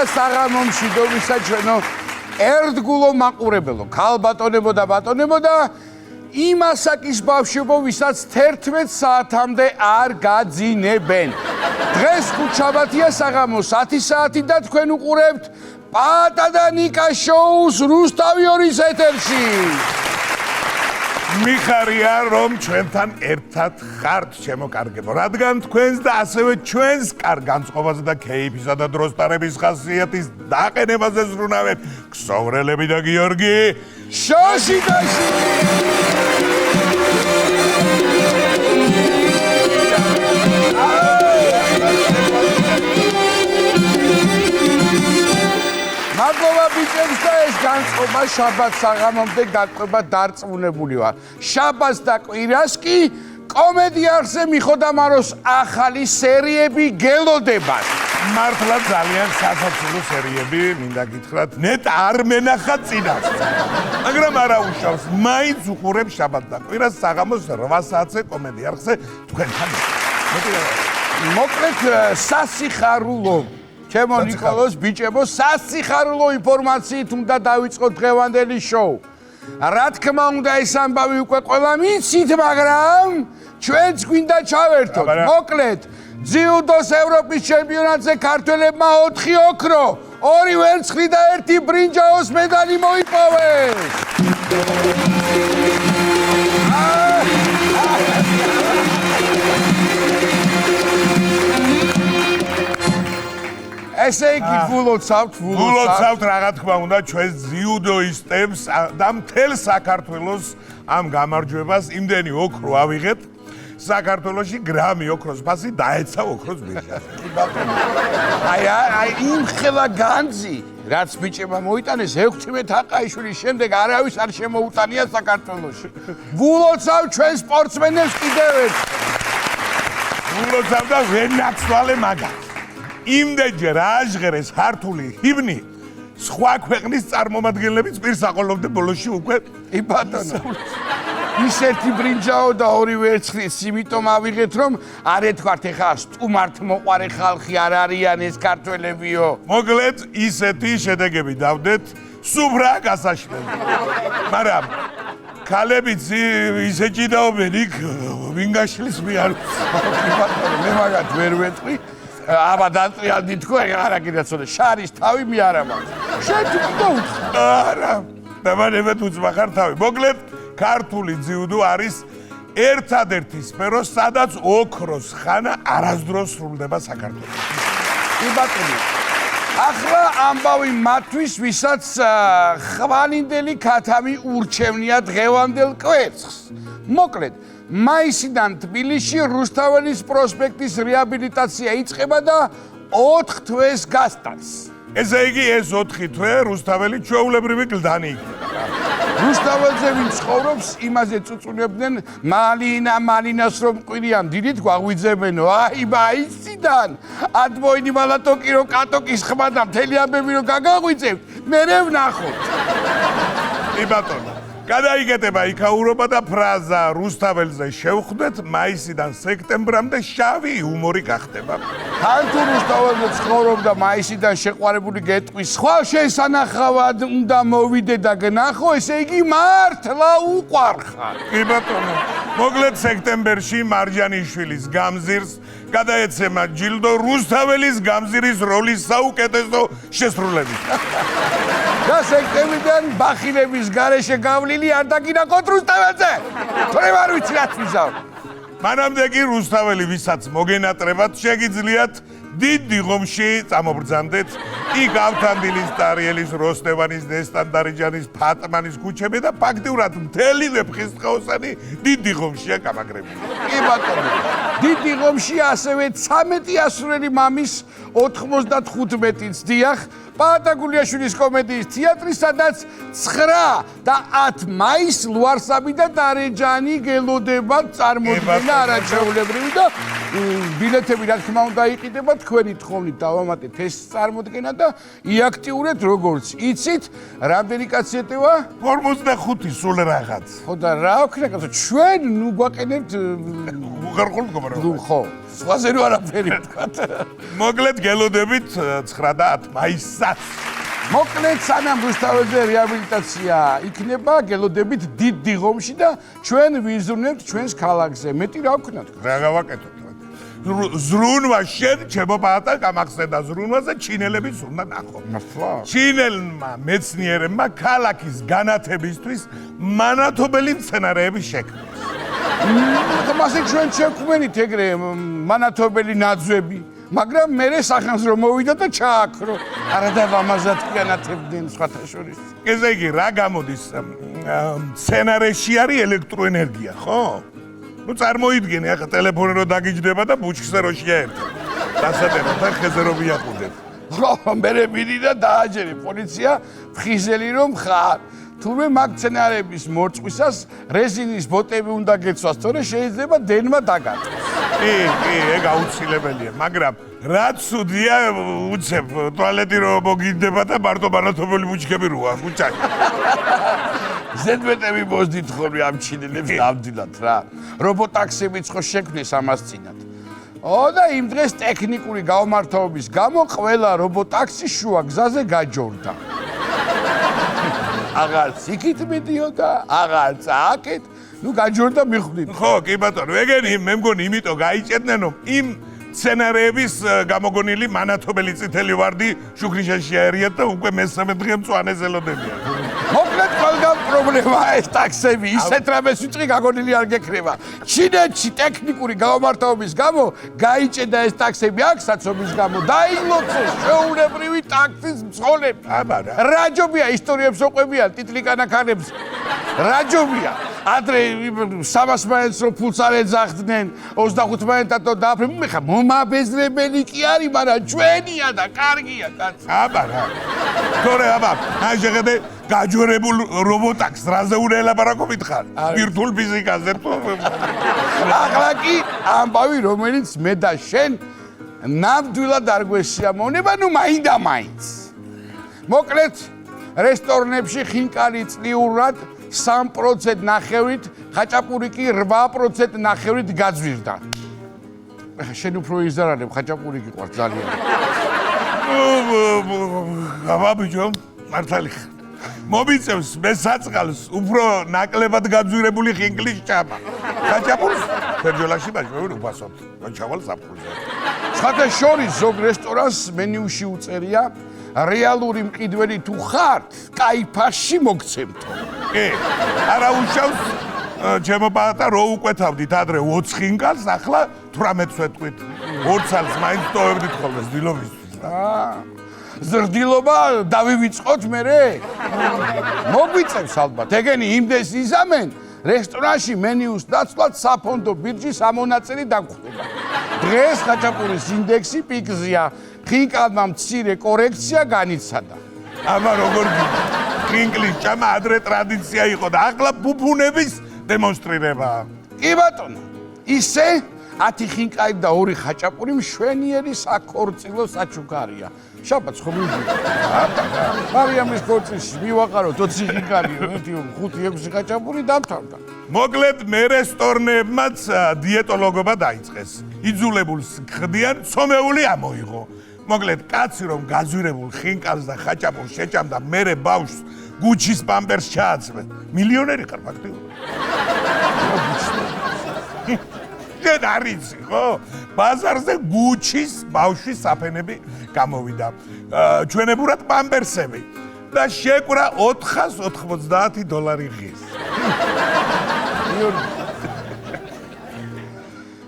საღამომში დოვისა ჩვენო ერთგულო მაყურებელო, ქალბატონებო და ბატონებო და იმ ასაკის ბავშვებო, ვისაც 11 საათამდე არ გაძინებენ. დღეს ხუთშაბათია საღამოს 10 საათი და თქვენ უყურებთ პატა და ნიკა შოუს რუსთავი ორის ეთერში. მიხარია რომ ჩვენთან ერთად ხართ შემოკარგებო, რადგან თქვენს და ასევე ჩვენს კარგ განწყობაზე და ქეიფისა და დროს ტარების ხასიათის დაყენებაზე ზრუნავენ ქსოვრელები და გიორგი შოშიდაში. მადლობა ბიჭებს და ეს განწყობა შაბათს საღამომდე გაყვება დარწმუნებული ვარ. შაბათს და კვირას კი კომედიარზე მიხოდამაროს ახალი სერიები გელოდებათ. მართლა ძალიან სასაცილო სერიები, მინდა გითხრათ, ნეტ არ მენახა წინას. მაგრამ არა უშავს, მაინც უყურებ შაბათ და კვირას საღამოს 8 საათზე კომედიარზე თქვენთან. მოკლედ სასიხარულო ჩემო ნიკოლოს ბიჭებო, სასიხარულო ინფორმაციით უნდა დავიწყოთ დღევანდელი შოუ. რა თქმა უნდა ეს ამბავი უკვე ყველა მიცით, მაგრამ ჩვენც გვინდა ჩავერთოთ. მოკლედ, ძიუდოს ევროპის ჩემპიონატზე ქართველებმა 4 ოქრო, 2 ვერცხლი და 1 ბრინჯაოს მედალი მოიპოვეს. ესე იგი გულოცავთ რა თქმა უნდა ჩვენს ძიუდოისტებს და მთელ საქართველოს ამ გამარჯვებას იმდენი ოქრო ავიღეთ. საქართველოში გრამი ოქროს ფასი დაეცა ოქროს ბირჟაზე. აი იმ ხელა განძი რაც ბიჭებმა მოიტანეს 16 აყაიშვილის შემდეგ არავის არ შემოუტანია საქართველოში. გულოცავ ჩვენ სპორტსმენებს კიდევ ერთხელ. გულოცავ და ვენაცვალე მაგას. იმდენჯერ აჟღერეს ქართული ჰიმნი, სხვა ქვეყნის წარმომადგენლებიც პირსაყოლობდნენ ბოლოში უკვე. კი ბატონო. ის 1 ბრინჯაო და 2 ვერცხლის იმიტომ ავიღეთ, რომ არ ეთქვათ ეხა სტუმართ მოყარე ხალხი არ არიან ეს ქართველებიო. მოკლედ ისეთი შედეგები დავდეთ, სუფრა გასაშლელი. მაგრამ ქალებიც ისე ჭიდაობენ იქ ვინ გაშლის მე არ მე მაგათ ვერ ვეტყვი. აბა დატრიალდი თქო, არა კიდეცოდე შარის თავი მე არა მაქვს. შენ თუ დაუთხარ. არა, დამანებად უცბახარ თავი. მოკლედ, ქართული ძიუდო არის ერთადერთი სფერო, სადაც ოქროს ხანა არასდროს სრულდება საქართველოში. კი ბატონო. ახლა ამბავი მათთვის, ვისაც ხვალინდელი ქათამი ურჩევნია დღევანდელ კვერცხს. მოკლედ, მაისიდან თბილისში რუსთაველის პროსპექტის რეაბილიტაცია იწყება და 4 თვეს გასტანს. ესე იგი ეს 4 თვე რუსთაველი ჩვეულებრივი გლდანი იქნება. რუსთაველზე ვინ ცხოვრობს, იმაზე წუწუნებდნენ მალინას რომ ყვირიან დიდით გვაღვიძებენო. აი მაისიდან ათმოინი მალატოკი რო კატოკის ხმა და მთელი ამბები რო გაგაღვიძებთ, მერე ვნახოთ. კი ბატონო. გადაიგეთება იქაურობა და ფრაზა რუსთაველზე შევხვდეთ მაისიდან სექტემბრამდე შავი იუმორი გახდება. თან თუ რუსთაველზე ცხოვრობდა მაისიდან შეყვარებული გეტყვის სხვა შესანახავად უნდა მოვიდე და გნახო, ესე იგი მართლა უყვარხარ. კი ბატონო. მოკლედ სექტემბერში მარჯანიშვილის გამზირს გადაეცემა ჯილდო რუსთაველის გამზირის როლის საუკეთესო შესრულებით. და სექტემბრიდან ბახილების გარეშე გავლილი არ დაგინახოთ რუსთაველზე. თორემ არ ვიცი რაც ვიზავ. მანამდე კი რუსთაველი ვისაც მოგენატრებათ შეგიძლიათ დიდი ღომში წამობრძანდეთ. იქ ავთანდილის, ტარიელის, როსტევანის, ნესტან-დარიჯანის, ფატმანის ქუჩები და ფაქტიურად მთელი ვეფხისტყაოსანი დიდი ღომშია გამაგრებული. კი ბატონო. დიდი ღომში ასევე 13 ასურელი მამის 95-იც დიახ. პაატა გულიაშვილის კომედიის თეატრი, სადაც 9 და 10 მაისს ლუარსაბი და დარეჯანი გელოდებათ წარმოდგენა არაჩვეულებრივი და ბილეთები რა თქმა უნდა იყიდება თქვენი თხოვნით დავამატეთ ეს წარმოდგენა და იაქტიურეთ როგორც იცით რამდენი კაცი ეტევა 45 სულ რაღაც. ხო და რა ვქნა კაცო ჩვენ ნუ გვაყენებთ უხერხულ მდგომარეობაში. ხო, სხვაზე რო არაფერი ვთქვათ. მოკლედ გელოდებით 9 და 10 მაისს. მოკლედ სანამ რუსთაველზე რეაბილიტაცია იქნება, გელოდებით დიდ დიღომში და ჩვენ ვიზრუნებთ ჩვენს ქალაქზე. მეტი რა ვქნათ? რა გავაკეთოთ? ზრუნვა შენ ჩემო პატა გამახსენდა ზრუნვაზე ჩინელების უნდა ნახო. ნახვა. ჩინელმა მეცნიერებმა ქალაქის განათებისთვის მანათობელი მცენარეების შექმნა. მასე ჩვენ შექმნით ეგრე მანათობელი ნაძვები, მაგრამ მე სახანს რომ მოვიდა და ჩააქრო. არა და ამაზად განათებდნენ სხვათა შორის. ესე იგი რა გამოდის? მცენარეში არის ელექტროენერგია, ხო? ну წარმოიდგინე ახლა ტელეფონი რო დაგიჯდება და ბუჩქზე რო შეერთა. დასადებად და ხეზე რო მიაყუდებ. ხო, მე მიდი და დააჯერე პოლიცია ფხიზელი რომ ხარ. თუმე მაგ მცენარეების მორწყვისას რეზინის ბოტები უნდა გეცვას, თორე შეიძლება დენმა დაგატოს. კი, ეგ აუცილებელია, მაგრამ რაც უდია უცებ ტუალეტი რო მოგინდება და მარტო მანათობელი ბუჩქები როა, ბუჩაკი. ზედმეტები მოსდით ხოლმე ამ ჩინელებს ნამდვილად რა. რობოტაქსებიც ხო შექმნეს ამას წინათ. და იმ დღეს ტექნიკური გაუმართლობის გამო ყველა რობოტაქსი შუა გზაზე გაჯორდა. აღარც იქით მიდიოდა, აღარც აქეთ, ну გაჯორდა მიხვდით. ხო, კი ბატონო, ეგენი მე მგონი იმიტომ გაიჭედნენ რომ იმ სცენარეების გამოგონილი მანათობელი წითელი ვარდი შუქრიშაში აერიათ და უკვე მესამე დღე მწვანეს ელოდებიან. მოკლედ ყველგან პრობლემაა ეს ტაქსები, ისეთ რამეს ვიწყი გაგონილი არ გექნება. ჩინეთში ტექნიკური გაუმართლობის გამო გაიჭედა ეს ტაქსები აქ საცობის გამო, დაილოცეს შეულებრივი ტაქსის მძღოლები. აბა რა. რაჯობია ისტორიებს ოყვებიან ტიტლიკანაქანებს. რაჯობია. ადრე 300 მაინც რო ფულს არ ეძახდნენ, 25 მაინცათო დააფრენ, ხა მომაბეზრებელი კი არის, მაგრამ ჩვენია და კარგია კაცო. აბა რა. თორე აბა, აი შეხედე გაჯვერებულ რობოტაკს რაზე უნდა ელაპარაკობით ხარ? ვირტუალ ფიზიკაზე თუ ახლა კი ამბავი რომელიც მე და შენ ნამდვილად არ გვესიამოვნება, ну მაინდა მაინც. მოკლედ რესტორნებში ხინკალი წლიურად 3% ნახევრით, ხაჭაპური კი 8% ნახევრით გაძვირდა. ეხა შენ უფრო იზარალებ, ხაჭაპური გიყვარს ძალიან. აბა ბიჭო, მართალი ხარ. მომიწევს მე საწყალს უფრო ნაკლებად გაძვირებული ხინკლის ჭამა. ხაჭაპურს ფერჯოლაში ბაჟვევი უფასოდ. ჩავალ საფხულზე. სხვათა შორის ზოგ რესტორანს მენიუში უწერია რეალური მყიდველი თუ ხართ, კაიფაში მოგცემთო. კი, არა უშავს ჩემო პატა რო უკვეთავდით ადრე 20 ხინკალს, ახლა 18-ს ვეთქვით. 2 წელს მაინც ტოვებდით ხოლმე ზდილობისთვის. ზრდილობა დავივიწყოთ მერე? მოგვიწევს ალბათ. ეგენი იმდეს იზამენ, რესტორანში მენიუს დაცვლად საფონდო ბირჯის ამონაწილი დაგხვდება. დღეს ხაჭაპურის ინდექსი პიკზეა. ხინკალმა მცირე კორექცია განიცადა. აბა როგორ ხინკლის ჭამა ადრე ტრადიცია იყო და ახლა ფუფუნების დემონსტრირება. კი ბატონო, ისე 10 ხინკალი და 2 ხაჭაპური მშვენიერი საქორწილო საჩუქარია. შაბათს ხო მივიდა. მარიამის ქორწილში მივაყარო 20 ხინკალი, 5-6 ხაჭაპური დამთავრდა. მოკლედ მე რესტორნებმაც დიეტოლოგობა დაიწყეს. იძულებულს ხდიან ცომეული ამოიღო. მოკლედ კაცი რომ გაძვირებულ ხინკალს და ხაჭაპურს შეჭამდა, მერე ბავშვს გუჩის პამპერს ჩააცმე. მილიონერი ხარ ფაქტიურად. შენ არიცი, ხო? ბაზარზე გუჩის ბავშვის საფენები გამოვიდა. ჩვენებურად პამპერსები და შეკვრა $490 ღირს.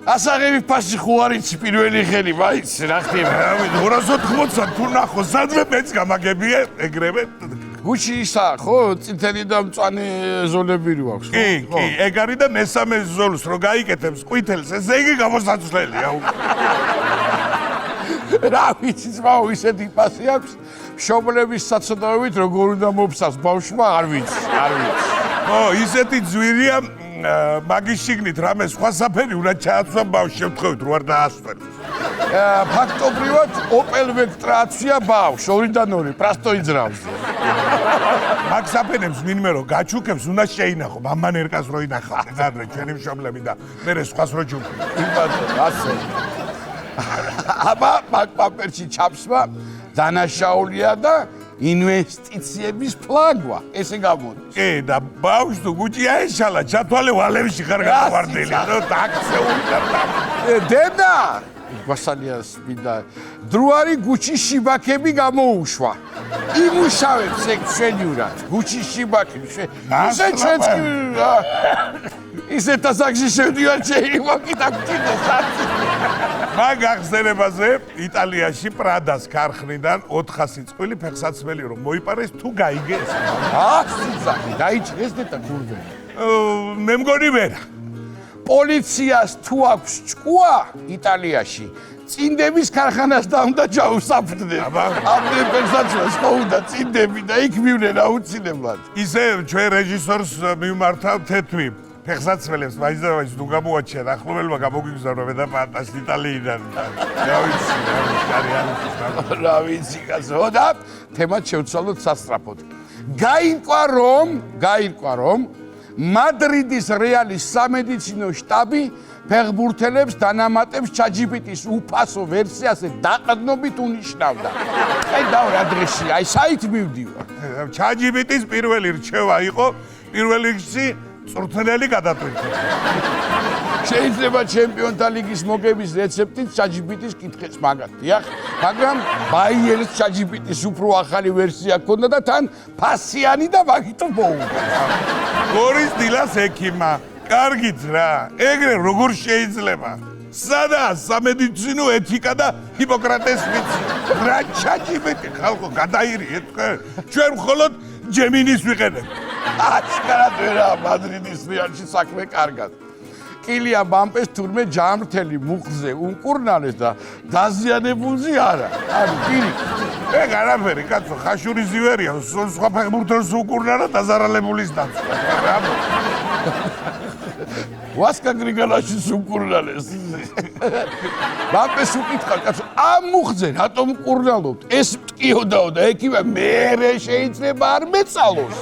ასაღები ფასი ხო არიცი პირველი ხელი, მაინც რა ხდება? 280 თუ ნახო, სადმე მეც გამაგებია ეგრევე. გუჩი ისა, ხო, წითელი და მწვანე ზოლები რო აქვს, ხო? კი, ეგ არის და მესამე ზოლს რო გაიკეთებს ყვითელს, ესე იგი გამოსაცვლელია. რა ვიცი, ძმაო, ისეთი ფასი აქვს, მშობლების საცოდავებით როგორ უნდა მოფსას ბავშვმა, არ ვიცი. ხო, ისეთი ძვირია მაგის შიგნით რამე სხვა საფერი უნდა ჩააცვა ბავშვს შევთხოვით რო არ დაასვენოს. ფაქტობრივად Opel Vectra-ია ბავშვს 2-2 პრასტო იძრავს. მაგ საფენებს ვინმე რო გაჩუქებს უნდა შეინახო მამან ერკას რო ინახავთ ადრე ჩვენი მშობლები და მერე სხვას რო ჯუქი. ასე. აბა მაგ პაპერში ჩაფსვა დანაშაულია და ინვესტიციების ფლაგვა. ესე გამოდის. კი და ბავშვს თუ გუჭია ეშალა ჩათვალე ვალევში ხარ გადავარდელი რო დაქცეული და დედა გვასალიას მინდა დროარი გუჩის შიბაქები გამოუშვა. იმუშავებს ეგ შენიურად გუჩის შიბაქები ისე ჩვენც ისე დასაგში შევდივარ შეიძლება კიდევ მაგ ახსენებაზე იტალიაში პრადას ქარხნიდან 400 წყვილი ფეხსაცმელი რომ მოიპარეს თუ გაიგეს. სიზახი დაიჭრეს და გურდე. მე მგონი ვერა. პოლიციას თუ აქვს ჭკუა იტალიაში წინდების ქარხანას და უნდა ჩაუსაფრდნენ. ამდენ ფეხსაცმელს ხო უნდა წინდები და იქ მივნენ აუცილებლად. ისე ჩვენ რეჟისორს მივმართავ თეთრი ფეხსაცმელებს მაინც თუ გამოაჩენ ახლობელმა გამოგვიგზავნე და პატას იტალიიდან. რა ვიცი კაცო და თემად შევცვალოთ სასწრაფოდ. გაირკვა რომ მადრიდის რეალის სამედიცინო შტაბი ფეხბურთელებს დანამატებს ChatGPT-ის უფასო ვერსიაზე დაყრდნობით უნიშნავდა. აი და რა დღეშია, აი საით მივდივარ. ChatGPT-ის პირველი რჩევა იყო პირველ რიგში წვრთნელი გადატვირთვა. შეიძლება ჩემპიონთა ლიგის მოგების რეცეპტით ChatGPT-ის კითხეს მაგათ, დიახ, მაგრამ ბაიერს ChatGPT-ის უფრო ახალი ვერსია ჰქონდა და თან ფასიანი და მაგითო მოუგო. გორის დილას ექიმა. კარგით რა, ეგრე როგორ შეიძლება? სადაა სამედიცინო ეთიკა და ჰიპოკრატეს მიცი? რა ChatGPT ხალხო გადაირიეთ ხე? ჩვენ მხოლოდ Gemini-ს ვიყენებ. აშკარად ვერა მადრიდის რეალში საქმე კარგად. კილია ბამპეს თურმე ჯამრთელი მუხზე უკურნალეს და დაზიანებულზე არა. ანუ პირიქით. ეგ არაფერი, კაცო, ხაშური ზივერია, სხვა ფეხბურთელს უკურნა და დაზარალებულის დაცვა. ვასკა გრიგალაშვილს უკურნალეს. ბამპეს უკითხა, კაცო, ამ მუხზე რატომ უკურნალობთ? ეს მტკიოდაო და ეკივე მერე შეიძლება არ მეწალოს.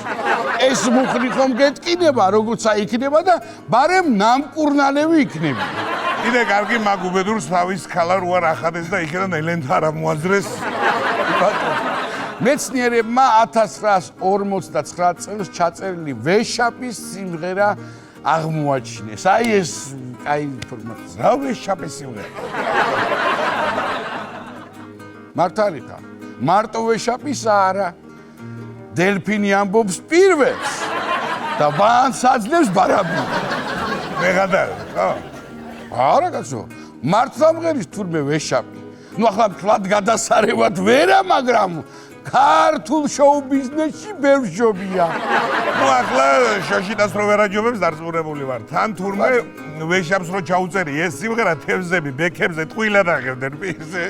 ეს მუხლი ხომ გეტკინება, როგორც აიქნება და ბარემ ნამკურნალევი იქნება. კიდე კარგი მაგ უბედურს თავის ქალა რო არ ახადეს და იქიდან ელენთა არ მოაზრეს. მეცნიერებმა 1959 წელს ჩაწერილი ვეშაპის სიმღერა აღმოაჩინეს. აი ეს კაი ინფორმაცია. რა ვეშაპის სიმღერა? მართალია. მარტო ვეშაპისა არა. დელფინი ამბობს პირველს და ბანს აძლევს ბარაბი. მე გადავ, ხო? არა კაცო, მართლა მღერის თურმე ვეშაპი. ნუ ახლა მთლად გადასარევად ვერა, მაგრამ ქართულ შოუ-ბიზნესში ბევრჯობია. ნუ ახლა შოშიტას რო ვერაჯობებს დარწმუნებული ვარ. თან თურმე ვეშაპს რო ჩაუწერი ეს სიმღერა თევზები, ბექებზე ტყუილად აღებდნენ პირზე.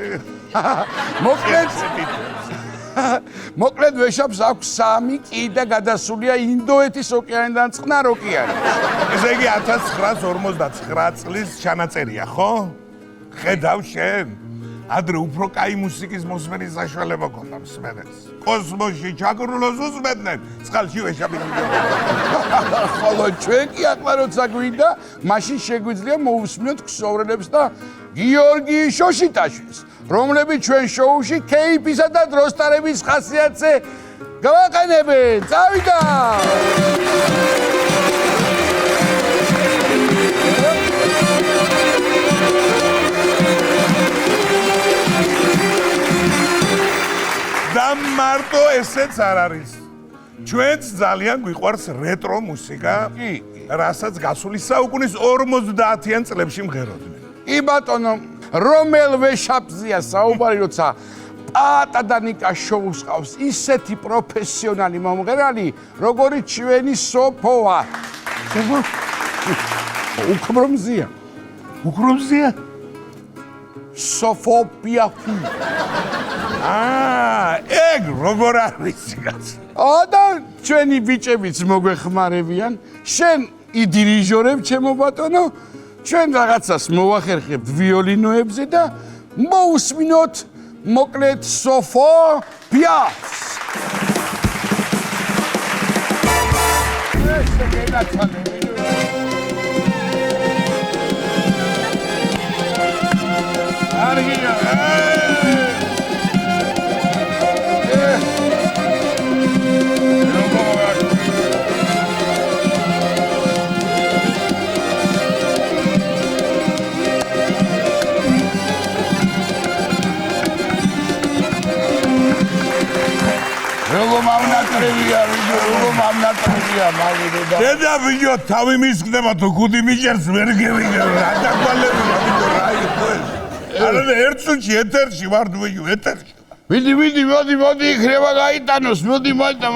მოკლედ ვეშაპს აქვს 3 კიდე გადასულია ინდოეთის ოკეანიდან წყნარ ოკეანეში. ესე იგი 1959 წლის ჩანაწერია, ხო? ხედავ შენ? ადრე უფრო კაი მუსიკის მოსმენის საშუალება ქონდა მსმენელს. კოსმოსში ჩაკრულოს უსმენდნენ, წყალში ვეშაპი მიდიოდა. ხოლო ჩვენ კი ახლა როცა გვინდა, მაშინ შეგვიძლია მოусმინოთ ქსოვრელებს და გიორგი შოშიტაშვილს, რომლებიც ჩვენ შოუში кейფისა და დროსტარების ხასიათზე გავაყენებენ. წავიდა! და მარტო ესეც არ არის. ჩვენც ძალიან გვიყვარს რეტრო მუსიკა, რასაც გასული საუკუნის 50-იან წლებში მღეროდნენ. კი ბატონო, რომელ ვეშაპზია საუბარი, როცა პატა და ნიკა შოუს ყავს ისეთი პროფესიონალი მომღერალი, როგორიც ჩვენი სოფოა. უკრომზია. უკრომზია? სოფოპიაფი. ეგ როგორ არის კაც? და ჩვენი ბიჭებიც მოგვეხმარებიან. შენ იდირიჟორებ ჩემო ბატონო, ჩვენ რაღაცას მოვახერხებთ ვიოლინოებზე და მოусმინოთ მოკლედ სოფო პიას. ესე გენაცვალე არგია დედა ვიო თავი მისხდება თუ ხუთი მიჭერს ვერ გევიგე რა დაკვალებია ვიო რა იყო არა ერთში ეთერში ვარ ვიო ეთერში მოდი იქნება გაიტანოს მოდი მაიტა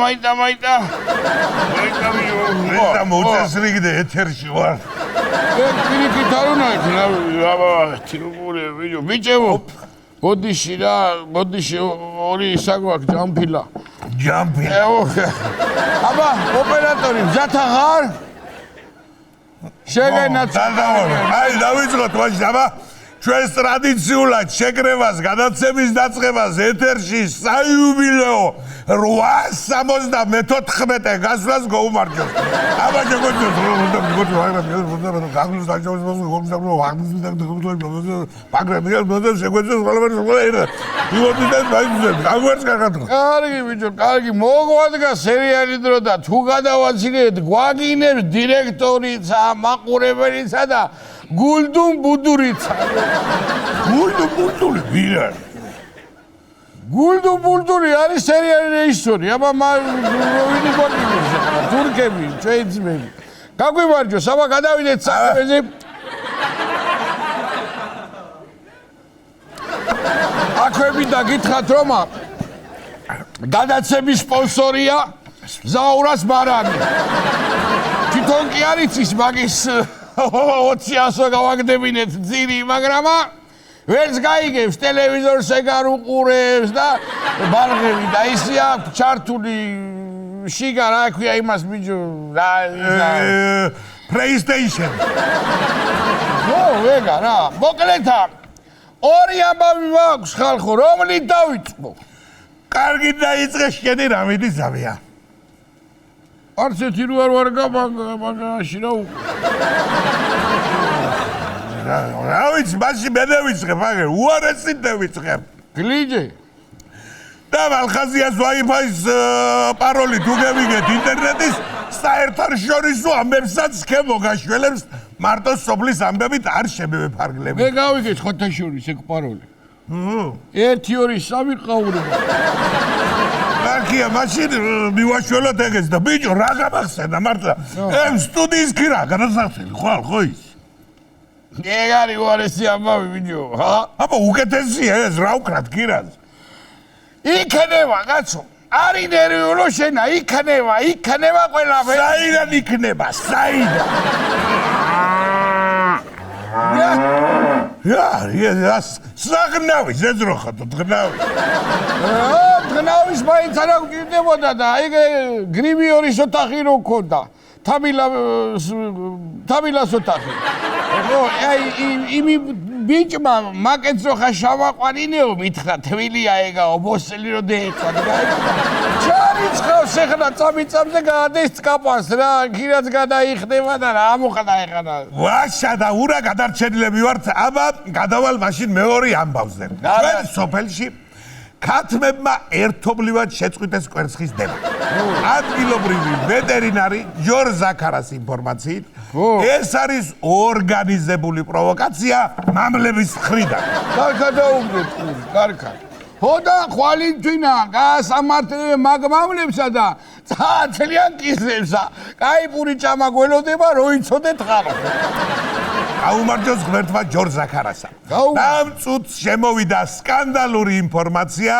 და მოწესრიგდე ეთერში ვარ პირიქით არ უნდა იქნა თირუბული ვიო ბიჭებო მოდიში ორი საგვაქვს ჯამფილა აბა ოპერატორი მზათა ხარ? შეგენაცვალე. აი დავიწყოთ მაშინ აბა ჩვენს ტრადიციულად შეკრებას გადაცემის დაწყებას ეთერში საიუბილეო 874 გასვლას გაუმარჯოს. აბა შეგოძოთ კარგი ბიჭო, კარგი, მოგვადგა სერიალი დრო და თუ გადავაცილეთ გვაგინებს დირექტორიცა, მაყურებელისა და გულდუნ ბუდურიცა. გულდუნ ბუდური ვირა? გულდუნ ბუდური არის სერიალის რეჟისორი. აბა ვინი გვაგინებს ახლა თურქები, ჩვენი ძმები. გაგვიმარჯოს, აბა გადავიდეთ საქმეზე. აქვე დაგითხრათ რომ გადაცემის სპონსორია ზაურას ბარანი. თვითონ კი არ იცის მაგის 20-100 გავაგდებინეთ ძირი, მაგრამ ვერც გაიგებს ტელევიზორს ეგარ უყურებს და ბალღები და ისე აქვს ჩართული შიგა რა ქვია იმას ბიჭო რა PlayStation. ვეგა რა მოკლედ ორი ამბავი მაქვს ხალხო რომლით დავიწყო კარგი დაიწყე შენი რამიდი ზავია არც ერთი რო არ ვარ მაგაში რა რა ვიცი მაშინ მე დავიწყებ აგერ უარესი დავიწყებ გლიჯე და მალხაზიას Wi-Fi-ის პაროლი თუ გევიგეთ ინტერნეტის საერთაშორისო ამბებსაც ხე მოგაშველებს მარტო სოფლის ამბებით არ შემევეფარგლები. მე გავიგეთ ხოთაშორის ეგ პაროლი. 1 2 3 ყაურობა. კარგია, მაშინ მივაშველოთ ეგეც და ბიჭო რა გამახსენდა მართლა. ემ სტუდიის კი რა განასახსენი ხვალ ხო ის? ეგ არის უარესი ამბავი ბიჭო, ჰა? აბა უკეთესია ეს რა უკრათ გირას. იქნება კაცო. არი ნერვიულო შენა იქნება ყველაფერი. საიდან იქნება? საიდან? Ja, საღნავი ზეძროხატო დღნავი. დღნავის მაინც არ გვჭირდებოდა და ეგ გრიმიორის ოთახი რო ქონდა. თამილას ოთახი. ხო, აი იმი ბიჭმა მაკეთს რო ხა შავაყვანინეო მითხრა თბილია ეგაო მოსელი რო დეეცა და ჩარიცხავს ეხლა წამიწამზე გაადეს წკაპანს რა ქირაც გადაიხდება და რა მოხდა ეხლა ვაშა და ურა გადარჩენილები ვართ აბა გადავალ მაშინ მეორე ამბავზე ჩვენ სოფელში ქათმებმა ერთობლივად შეწყვიტეს კვერცხის დება ადგილობრივი ვეტერინარი ჯორ ზაქარას ინფორმაციით ეს არის ორგანიზებული პროვოკაცია მამლების მხრიდან კარგად დაუგდეთ კარგად ხოდა ხვალინთვინა გასამართლე მაგმამლებსა და ძალიან კისლებსა კაი პური ჭამა გველოდება რო იცოდეთ ხალხო გაუმარჯოს ღმერთმა ჯორ ზაქარასა ამ წუთს შემოვიდა სკანდალური ინფორმაცია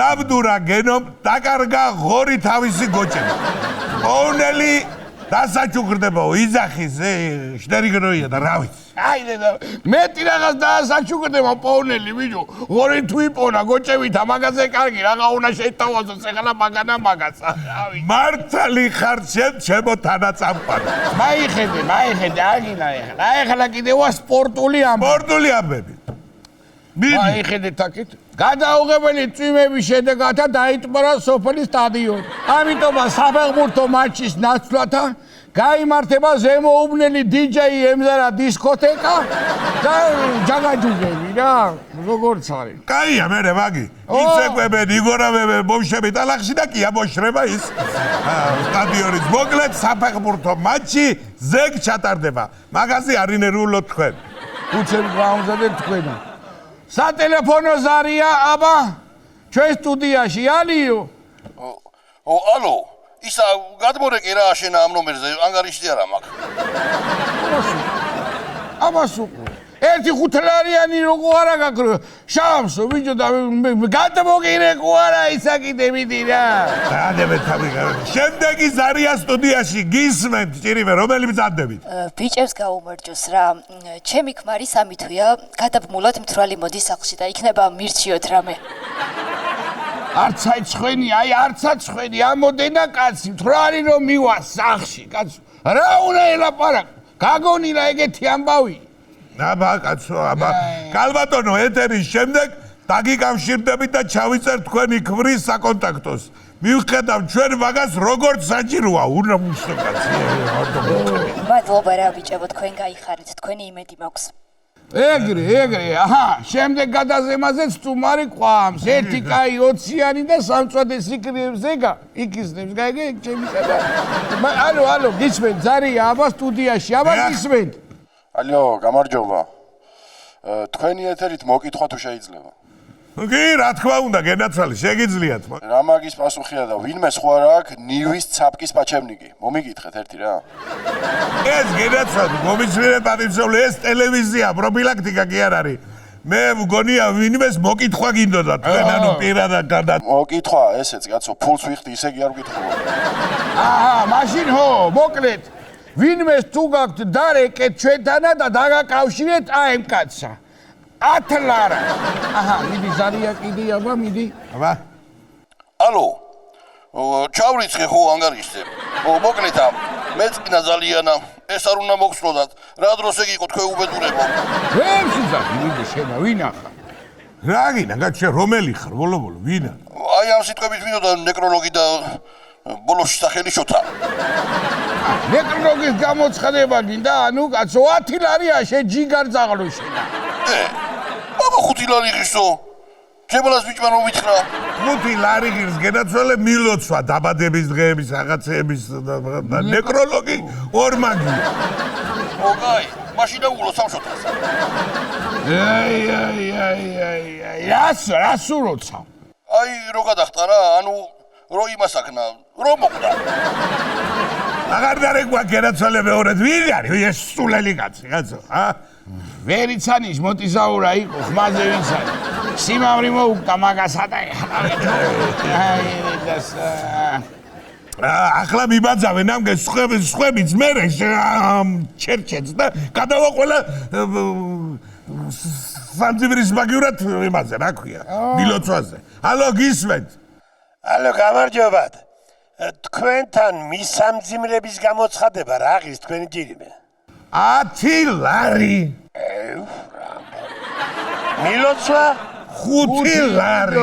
დაბდურა გენომ დაკარგა ღორი თავისი გოჭები ოუნელი დასაჩუქრდებაო, იძახის, შტერიგროია და რა ვიცი. აიდე მეტი რაღაც დაასაჩუქრდება პოვნელი ბიჭო. ღორი თუ იპოვნა გოჭევითა მაგაზე კარგი რაღა უნდა შეთავაზოს ეხლა მაგანა მაგაცა. რავი. მართალი ხარ ჩემო თანაწამყვანი. მაიხედე აგინა ეხლა. ეხლა კიდევა სპორტული ამბები. სპორტული ამბები. მაიხედეთ აქეთ. გადაუღებელი წვიმების შედეგად დაიტბორა სოფლის სტადიონი. ამიტომაც საფეხბურთო მატჩის ნაცვლად გაიმართება ზემოუბნელი DJ ემზარა დისკოთეკა და ჯაგაჯუგები რა, როგორც არის. კაია მერე მაგი. იცეკვებენ, იგორავებენ მომშები ტალახში და კი ამოშრება ის სტადიონის. მოკლედ საფეხბურთო მატჩი ზეგ ჩატარდება. მაგაზე არინერულო თქვენ. უცებ გაუმზადეთ თქვენა. სატელეფონო ზარია აბა ჩვენ სტუდიაში ალიო. ალო ისა გადმორეკე რა შენ ამ ნომერზე ანგარიშდი არა მაქვს აბასუკო ერთი ხუთლარიანი როგორ არა გაკრო შავსო ბიჭო და გადმოგირეკო არა ისა კიდე მიდი რა დადებე თავი შემდეგი ზარია სტუდიაში გისმენთ ჭირიმე რომელი მზადდებით ბიჭებს გაუმარჯოს რა ჩემი ქმარი სამი თვეა გადაბმულად მთვრალი მოდის სახლში და იქნება მირჩიოთ რამე არც აიცხენი, არცაც ხვენი, ამოდენა კაცი, მთვრალი რომ მივა სახლში, კაცო. რა უნდა ელაპარაკო? გაგონილა ეგეთი ამბავი. აბა კაცო, აბა. კალბატონო, ეთერის შემდეგ დაგიკავშირდებით და ჩავიწერ თქვენი ქმრის საკონტაქტოს. მივხედავ ჩვენ მაგას როგორც საჭიროა, უნდა მუშტო კაცი. მადლობა რა ბიჭებო, თქვენ გაიხარეთ, თქვენი იმედი მაქვს. ეგრე, აჰა, შემდეგ გადაზემაზეც სტუმარი ყვამს, ერთი კაი 20-იანი და სამწვადი სიკრიებს ეგა, იქისნებს, გაიგე, ჩემი წება. ალო, გისმენთ, ზარია, აბა სტუდიაში, აბა გისმენთ. ალიო, გამარჯობა. თქვენი ეთერით მოკითხვა თუ შეიძლება? კი, რა თქმა უნდა, გენაცვალე, შეგიძლიათ. რა მაგის პასუხია და ვინმე სხვა რა აქვს ნივის ცაპკის პაჩემნიკი? მომიგითხეთ ერთი რა. ეს გენაცვალე, მომიცვლე პატივცემული, ეს ტელევიზია, პროფილაქტიკა კი არ არის. მე მგონია ვინმეს მოკითხვა გინდოდა თქვენ ანუ პირადად გადა. მოკითხვა, ესეც კაცო, ფულს ვიხდი, ისე კი არ ვკითხულობ. აჰა, მაშინ ხო, მოკლედ. ვინმეს თუ გაქვთ დარეკეთ ჩვენთანა და დაგაკავშირეთ ამ კაცსა. 10 ლარა. აჰა, მიდი ზარია კიდე აბა, მიდი. აბა. ალო. ჩავრიცხე ხო ანგარიშზე. მოკლედ მეც კი ნაზალიანა, ეს არ უნდა მოგსვლოდათ. რა დროს ეგ იყო თქვენ უბედურებო? ვემსი ზარი, მიდი შენა, ვინა ხარ? რა გინდა, გაჩე რომელი ხარ, ბოლო, ვინა? აი ამ სიტყვებით მინდოდა ნეკროლოგი და ბოლოში სახელი შოთა. ნეკროლოგის გამოცხადება გინდა, ანუ კაცო 10 ლარია შენ ჯიგარ ძაღლო შენა. აბა 5 ლარი ღირსო. ჩემალას ბიჭმა რომ ვითხრა. 5 ლარი ღირს გენაცვალე მილოცვა დაბადების დღეების რაღაცეების და ნეკროლოგი ორმაგია. ოკაი, მაშინ აულო სამშობლოს. რას როცა? აი რო გადახტა რა, ანუ რო იმასაკნა, რო მოკვდა. აღარ დარეკვა გენაცვალე მეორედ ვინ არის ეს სულელი კაცი, კაცო, ვერიცანის მოტიზაურა იყო, ხმაზე ვის არის? სიმამრი მოუკვდა მაგასა და ახლა მიბაძავენ ამ სხვებიც მერე ჩერჩეთს და გადავაყოლა სამძივრის მაგივრად იმაზე, რა ქვია, მილოცვაზე. ალო, გისმენთ? ალო, გამარჯობათ. თქვენთან მისამძიმრების გამოცხადება რა ღირს თქვენი ჯირიმე? 10 ლარი. მილოცვა 5 ლარი.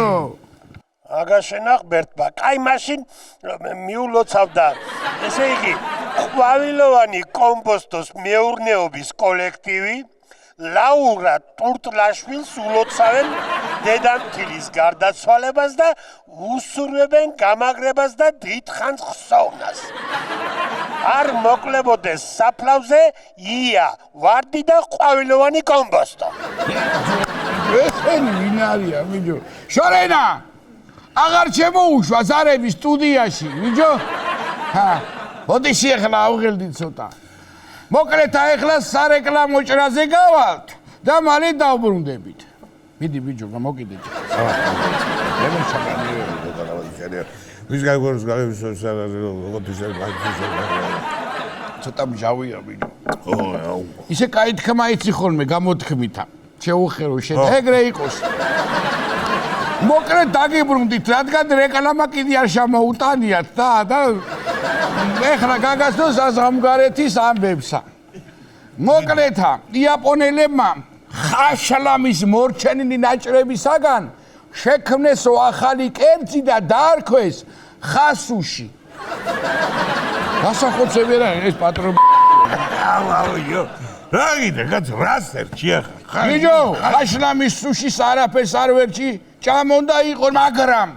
აგა შენახბერტმა, კაი მაშინ მიულოცავდა. ესე იგი, ყვავილოვანი კომპოსტოს მეურნეობის კოლექტივი ლაურა ტურტლაშვილს ულოცავენ დედამთილის გარდაცვალებას და უსურვებენ გამაგრებას და დიდხანს ხსოვნას. არ მოკლებოდეს საფლავზე ია, ვარდი და ყვავილოვანი კომპოსტო. ესენი ვინ არიან, ბიჭო? შორენა! აღარ შემოუშვა ზარების სტუდიაში, ბიჭო? მოდი შეეხლა ავღელდით ცოტა. მოკლედ ახლა სარეკლამო ჭრაზე გავალთ და მალე დავბრუნდებით. მიდი ბიჭო, გამოკიდე. ვის გაიგოს ცოტა მჟავია ბიჭო. ისე კაი თქმა იცი ხოლმე გამოთქმითა. შეუხერო შენ ეგრე იყოს. მოკლედ დაგიბრუნდით, რადგან რეკლამა კიდე არ შემოუტანიათ და ეხლა გაგაცნო საზამგარეთის ამბებსა. მოკლეთა, იაპონელებმა ხაშლამის მორჩენილი ნაჭრებისაგან შექმნესო ახალი კერძი და დაარქვეს ხასუში. გასახოცები რა ეს პატრონი. აუ, რა გინდა, კაც რას ერჩი ახლა? ბიჭო, ხაშლამის სუშის არაფერს არ ვერჩი, ჭამონდა იყო, მაგრამ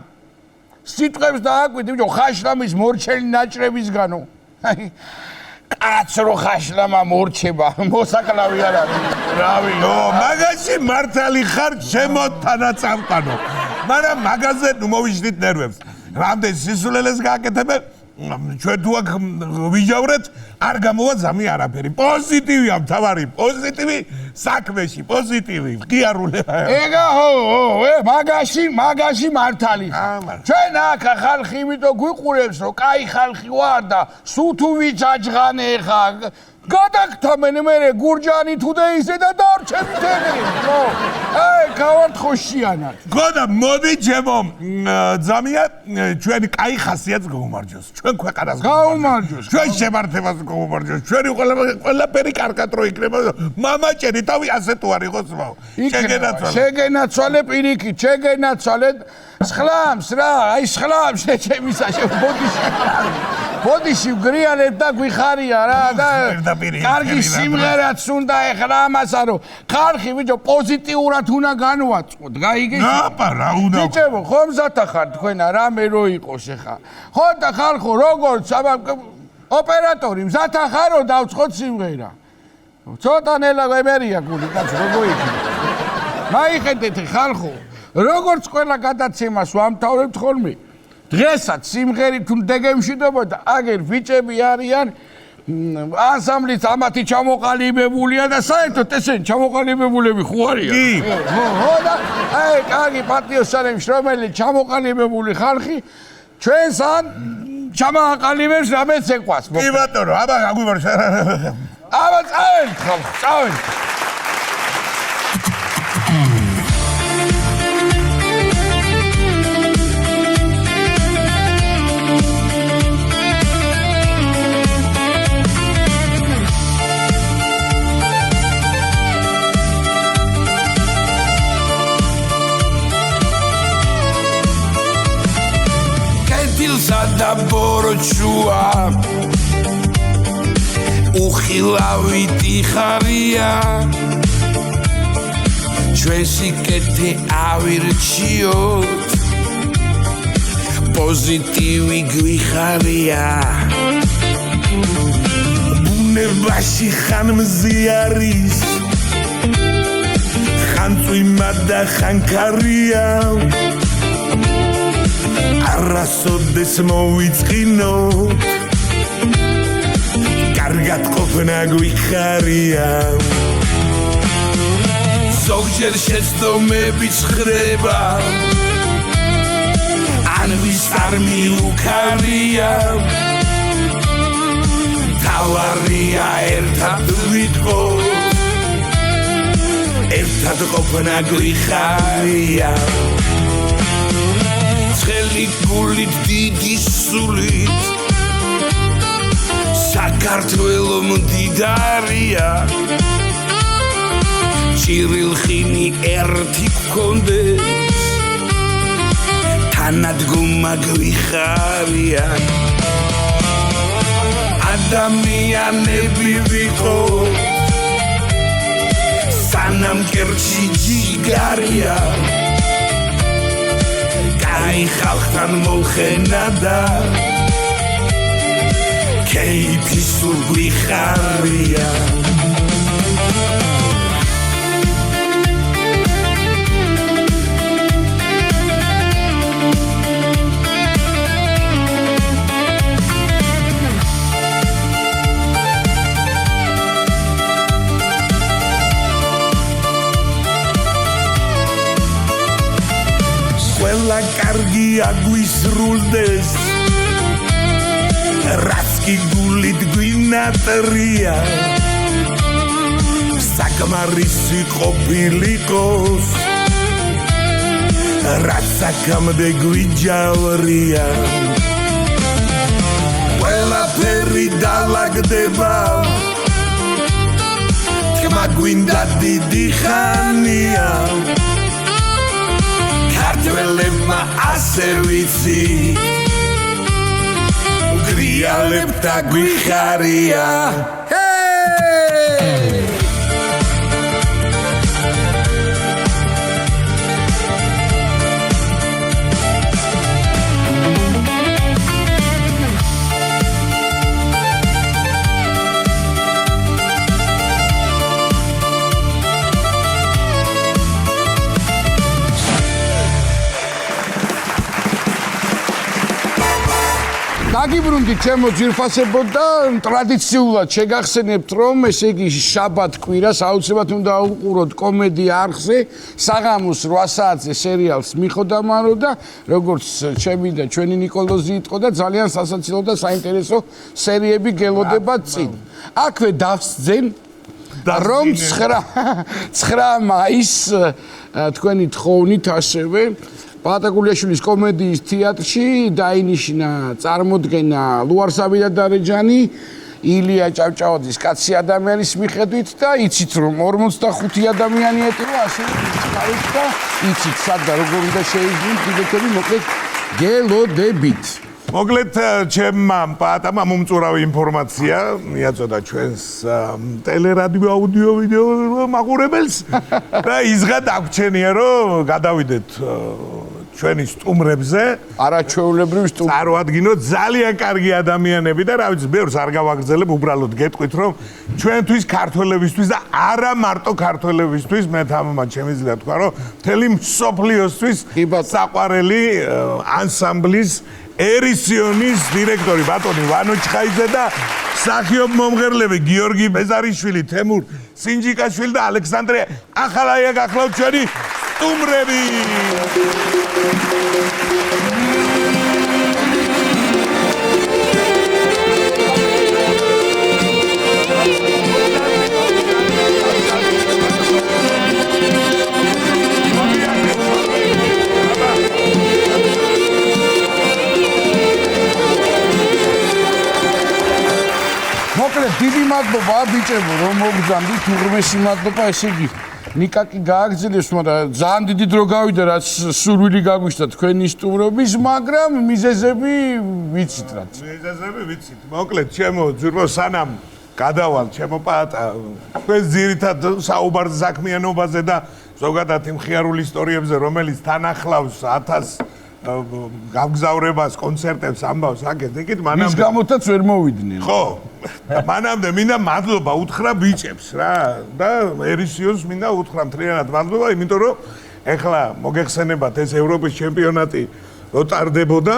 სიტყვებს დააკვირდი, ბიჭო, ხაშლამის მორჩენილი ნაჭრებისგანო. კაცრო ხაშლამა მორჩება, მოსაკლავი არ არის. რავი, მაგაში მართალი ხარ ჩემო თანაწამყანო. მაგრამ მაგაზე ნუ მოვიჯდით ნერვებს. რამდენ სისულელეს გააკეთებენ? ჩვენ თუ აქ ვიჯავრეთ, არ გამოვა ზამი არაფერი. პოზიტივია მთავარი, პოზიტივი საქმეში, პოზიტივი, ღიარულება. ეგა მაგაში მართალი. ჩვენ აქ ხალხი იმიტომ გვიყურებს, რომ კაი ხალხი ვარ და სულ თუ ვიჯაჯღანე ხა. გადაგთამენ მე გურჯანი თუ და ისე და დარჩებით ეგრე. აი, გავართ ხოშიანად. გოდა მოდი ჩემო ზამია ჩვენი კაი ხასიათს გაუმარჯოს. ჩვენ ქვეყანას გაუმარჯოს. ჩვენ შემართებას გაუმარჯოს. ჩვენი ყველაფერი კარგად რო იქნება. მამაჭერი თავი ასე თუ არ იყოს ვაო. შეგენაცვალე პირიქით, შეგენაცვალე სხლამს რა, აი სხლამს ჩემისა ბოდიში გრიალებ და გვიხარია რა და კარგი სიმღერაც უნდა ეხლა ამასა რომ ხალხი ბიჭო პოზიტიურად უნდა განვაწყოთ, გაიგეთ? აბა რა უნდა ბიჭებო, ხომ მზათა ხარ თქვენა რამე რო იყოს ეხლა. ხო და ხალხო როგორც ოპერატორი მზათა ხარო დავწყოთ სიმღერა. ცოტა ნელა ვემერია გული კაცო როგორ იქნება? მაიხედეთ ხალხო, როგორც ყველა გადაცემას ვამთავრებთ ხოლმე. დღესაც სიმღერით თუ დეგემშვიდობა და აგერ ბიჭები არიან ანსამბლიც ამათი ჩამოყალიბებულია და საერთოდ ესენი ჩამოყალიბებულები ხო არიან? კი. ხო და აი კარგი პატიოსანებს რომელიც ჩამოყალიბებული ხალხი ჩვენს ან ჩამოყალიბებს რამეც ეყვას. კი ბატონო, აბა გაგვიმარჯ. აბა წავედით ხალხო, წავედით. და ბორჩუა უხილავიტი ხარია ჩვენ სიკეთე ავირჩიოთ პოზიტივი გვიხარია ბუნებაში ხან მზიარის ხან წვიმა და ხან ქარია არასოდეს მოვიწყინოთ კარგად ყოფნა გვიხარია ზოგჯერ შეცდომები ცხრება ან ვის არ მიუქარია თავარია ერთად ვიტყოთ ერთად ყოფნა გვიხარია ცხელი გულით დიდი სულით საქართველო მდიდარია ჭირილხინი ერთი გქონდეს თანადგომა გვიხარია ადამიანები ვიყოთ სანამ კერჩი ჯიგარია კაი ხალხთან მოხენა და კეიფი სულ გვიხარია ყველა კარგი აგვისრულდეს რაც კი გულით გვინატრია საკმარისი ყოფილიყოს რაც აქამდე გვიჯავრია ყველაფერი დაალაგდება თქმა გვინდა დიდი ხანია ქართველებმა ასე ვიცი გრიალებთა გვიხარია დაგიბრუნდით ჩემო ძვირფასებო და ტრადიციულად შეგახსენებთ რომ ესე იგი შაბათ კვირას აუცილებლად უნდა უყუროთ კომედია არხზე საღამოს 8 საათზე სერიალს მიხოდამარო და როგორც ჩემი და ჩვენი ნიკოლოზი იტყო და ძალიან სასაცილო და საინტერესო სერიები გელოდება წინ. აქვე დავსძენ რომ 9 მაისს თქვენი თხოვნით ასევე პატაკულიაშვილის კომედიის თეატრში დაინიშნა წარმოდგენა ლუარსაბი და დარეჯანი ილია ჭავჭავაძის კაცი ადამიანის მიხედვით და იცით რომ 45 ადამიანი ეტივა ასე გავიქ და იცით სად და როგორ უნდა შეიძინოთ დიდეთები მოკლედ გელოდებით მოკლედ ჩემმა პატამამ მომწურავი ინფორმაცია მიაწოდა ჩვენს ტელერადიო აუდიო ვიდეო მაყურებელს და ისღა დაგვრჩენია რომ გადავიდეთ ჩვენი სტუმრებზე არაჩვეულებრივ სტუმრ წარმოადგინოთ ძალიან კარგი ადამიანები და რა ვიცი ბევრს არ გავაგრძელებ უბრალოდ გეტყვით რომ ჩვენთვის ქართველებისთვის და არა მარტო ქართველებისთვის მე თამამად შემიძლია თქვა რომ მთელი მსოფლიოსთვის საყვარელი ანსამბლის ერისიონის დირექტორი ბატონი ვანო ჩხაიძე და მსახიობ მომღერლები გიორგი ბეზარიშვილი, თემურ სინჯიკაშვილი და ალექსანდრე ახალაია გახლავთ ჩვენი სტუმრები. დიდი მადლობა ბიჭებო რომ მოგძანდით უღრმესი მადლობა ესე იგი ნიკაკი გააგრძელებს მაგრამ ძალიან დიდი დრო გავიდა რაც სურვილი გაგვიშთა თქვენი სტუმრობის მაგრამ მიზეზები ვიცით რაც მიზეზები ვიცით მოკლედ ჩემო ძვირო სანამ გადავალ ჩემო პატა თქვენ ძირითად საუბარს საქმიანობაზე და ზოგადად იმ ხიარული ისტორიებზე რომელიც თან ახლავს 1000 გავგზავრებას კონცერტებს ამბავს აკეთეთ მანამდე ის გამოთაც ვერ მოვიდნენ ხო მანამდე მინდა მადლობა უთხრა ბიჭებს რა და ერისიონს მინდა უთხრა მთლიანად მადლობა იმიტომ რომ ეხლა მოგეხსენებათ ეს ევროპის ჩემპიონატი რო ტარდებოდა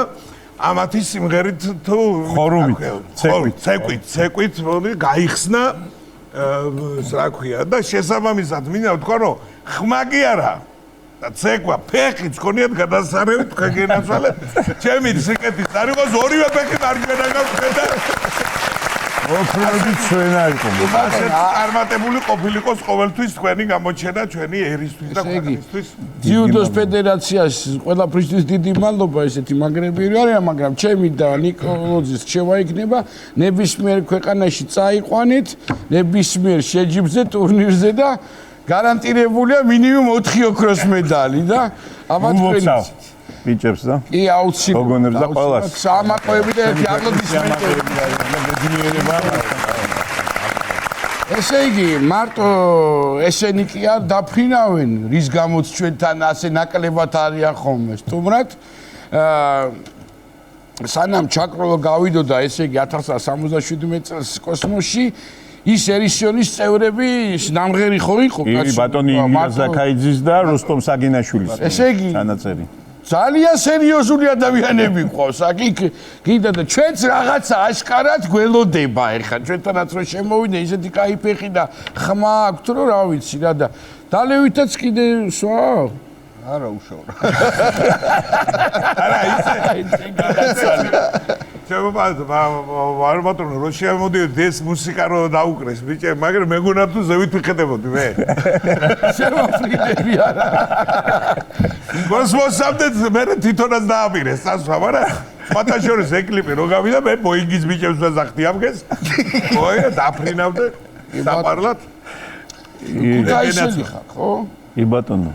ამათი სიმღერით თუ ცეკვით გაიხსნა რა ქვია და შესაბამისად მინდა ვთქვა რომ ხმა კი არა და ცეკვა ფეხიც ქონიათ გადასარევი თქვენ გენაცვალეთ ჩემი სიკეთის არ იყოს ორივე ფეხი მარჯვენა გავხედა ოფროდი ჩვენა იყო ასეთ წარმატებული ყოფილიყოს ყოველთვის თქვენი გამოჩენა ჩვენი ერისთვის და ქვეყნისთვის ძიუდოს ფედერაციას ყველაფრისთვის დიდი მადლობა ესეთი მაგრები არ არიან მაგრამ ჩემი და ნიკოლოზის რჩევა იქნება ნებისმიერ ქვეყანაში წაიყვანით ნებისმიერ შეჯიბრზე ტურნირზე და გარანტირებულია მინიმუმ 4 ოქროს медали და ამათ ვუხსავ ბიჭებს და კი აუცილებლად გოგონებს და ყველას სამაყოები და ერთი აპლოდისმენტები ესე იგი მარტო ესენი კი არ დაფრინავენ რის გამოც ჩვენთან ასე ნაკლებად არიან ხოლმე სტუმრად სანამ ჩაკროლო გავიდოდა ესე იგი 1077 წელს კოსმოსში ის ერისიონის წევრები ნამღერი ხო იყო კი ბატონი იმირა ზაქაიძის და როსტომ საგინაშვილის ესე იგი სანაწერი ძალიან სერიოზული ადამიანები ყავს აქ კიდე და ჩვენც რაღაცა აშკარად გველოდება ეხლა ჩვენთანაც რომ შემოვიდა ისეთი кай ფეხი და ხმა აქვს რომ რა ვიცი რა და დალევითაც კიდე სვა არა უშავრა არა ისე ჩემო არ ბატონო რო შემოდიოდი ეს მუსიკა რო დაუკრეს ბიჭე მაგრამ მეგონა თუ ზევით ვიხედებოდი მე შემოფრინები არა გოსმოსამდე მე თვითონაც დააპირეს წასვლა მაგრამ სხვათა შორის ეკლიპი რო გავიდა მე მოიგის ბიჭებს ვაზახდი ამგეს ოი დაფრინავდე საპარლად ქუთაისელი ხარ ხო? კი ბატონო.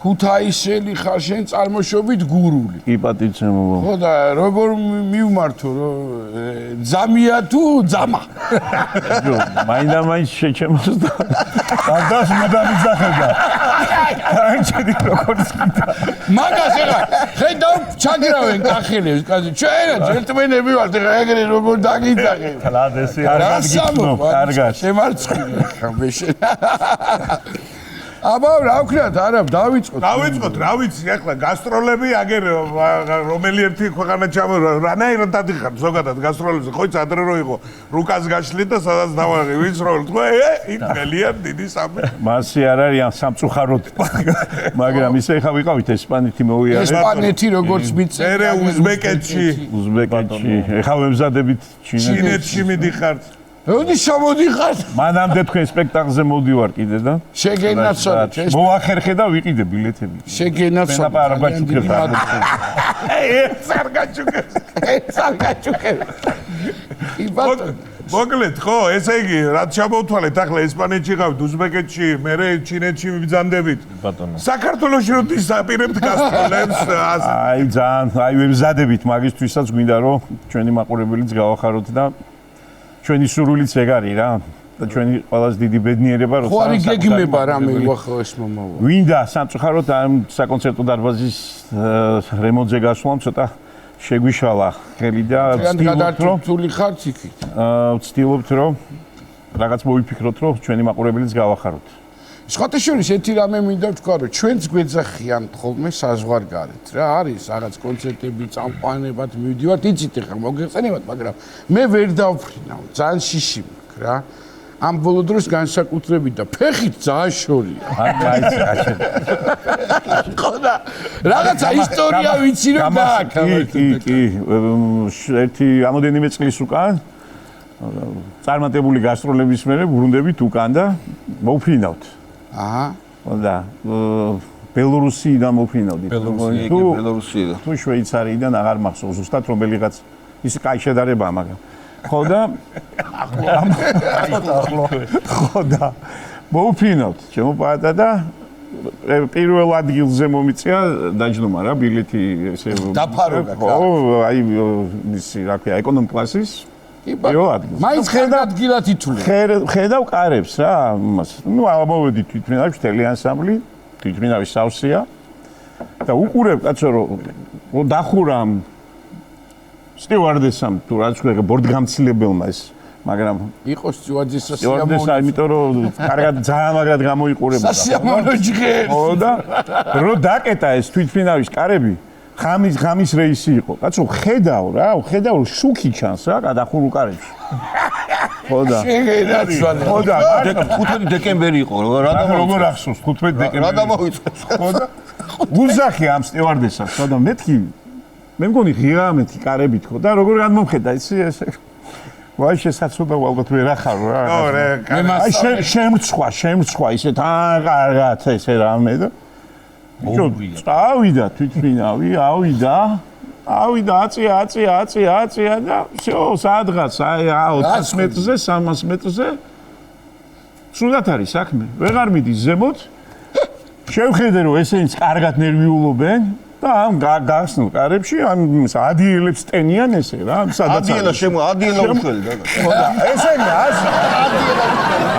ქუთაისელი ხარ შენ წარმოშობით გურული. კი პატიცემო. ხო და როგორ მივმართო ძამია თუ ძამა? მაინდა-მაინც შეჩემოს და ადას მედამიძახება. არჩედი როგორც კიდე. მაგას ეხა ხედავ ჩაგირავენ კახელებს კაცი ჩვენა ჯენტლმენები ვართ ეხა ეგრე როგორ დაგიძახე. ლადესი კარგად გიქნო კარგად. შემარცხული ხა მე შენ. აბა რა ვქნათ არა დავიწყოთ რა ვიცი ახლა გასტროლები აგერ რომელი ერთი ქვეყანა ჩამო რანაირად დადიხარ ზოგადად გასტროლებზე ხოიც ადრე რო იყო რუკას გაშლით და სადაც დავაღი ვინც რო თქვა იქ გელიან დიდი სამი მასი არ არის სამწუხაროდ მაგრამ ისე ხა ვიყავით ესპანეთი მოვიარე ესპანეთი როგორც მიწერე უზბეკეთში ეხლა ვემზადებით ჩინეთში მიდიხართ როდი შემოდიხარ მანამდე თქვენ სპექტაკლზე მოვდივარ კიდე და შეგენაცვალეთ მოახერხე და ვიყიდე ბილეთები შეგენაცვალეთ ეს არ გაჩუქებს მოკლედ ხო ესე იგი რაც ჩამოვთვალეთ ახლა ესპანეთში გავთ უზბეკეთში მერე ჩინეთში ვიბრძანდებით ბატონო საქართველოში რო დისაპირებთ გასტროლებს აი ძალიან აი ვემზადებით მაგისთვისაც გვინდა რომ ჩვენი მაყურებელიც გავახაროთ და ჩვენი სურვილიც ეგ არის რა და ჩვენი ყველაზე დიდი ბედნიერება რო ხო არის გეგმება რამე უახო ეს მომავალ გვინდა სამწუხაროდ ამ საკონცერტო დარბაზის რემონტზე გასვლამ ცოტა შეგვიშალა ხელი და ვცდილობთ რომ რაღაც მოვიფიქროთ რომ ჩვენი მაყურებელიც გავახაროთ სხვათა შორის ერთი რამე მინდა ვთქვა რომ ჩვენც გვეძახიან ხოლმე საზღვარგარეთ რა არის რაღაც კონცერტები წამყვანებად მივდივართ იცით ახლა მოგეყენებათ მაგრამ მე ვერ დავფრინავ ძალიან შიში მაქვს რა ამ ბოლო დროს განსაკუთრებით და ფეხით ძალიან შორია ხოდა რაღაცა ისტორია ვიცი რომ გააკეთე კი ერთი ამოდენიმე წლის უკან წარმატებული გასტროლების მერე ბრუნდებით უკან და მოვფრინავთ აჰა და ბელორუსიიდან მოფრინავდით ბელორუსიიდან თუ შვეიცარიიდან აღარ მახსოვს ზუსტად რომელიღაც ის კაი შედარებაა მაგრამ ხო და მოფრინავთ ჩემო პატა და პირველ ადგილზე მომიწია დაჯდომა რა ბილეთი ესე დაფარო ხო აი ისი რა ქვია ეკონომ კლასის მაინც ადგილად ითვლება ხედავ კარებს რა იმას ნუ ამოვედი თვითმფრინავში მთელი ანსამბლი თვითმფრინავის სავსეა და უყურებ კაცო რომ დახურამ სტიუარდესამ თუ რაც ქვია ბორდგამცილებელმა ეს მაგრამ იყო სტიუარდესა სტიუარდესა იმიტომ რომ კარგად ძალიან მაგრად გამოიყურებოდა სასიამოვნო ჯგერი ხო და რო დაკეტა ეს თვითმფრინავის კარები ღამის რეისი იყო. კაცო, ხედავ რომ შუქი ჩანს რა, გადახურულ კარებში. ხო და. შეგენაცვალე. ხო და 15 დეკემბერი იყო, როგორ ახსოვს 15 დეკემბერი. რა გამოიწყოს? ხო და. უზახი ამ სტიუარდესას, ხო და მეთქი მე მგონი ღია მეთქი კარებით ხო და როგორ გადმომხედა იცი ესე. ვაი შესაძლოა ალბათ ვერ ახარო რა. ო რა, აი შემრცხვა ისეთ კარგად ესე რამე და ავიდა თვითმფრინავი, ავიდა აწია და всё, სადღაც აი 400 მეტრზე, 300 მეტრზე სულად არის საქმე. ვეღარ მიდის ზემოთ. შევხედე რომ ესენიც კარგად ნერვიულობენ და ამ გასნულ კარებში ამ ადიელებს ტენიან ესე რა, სადაც ადიელა უშველი და ესენი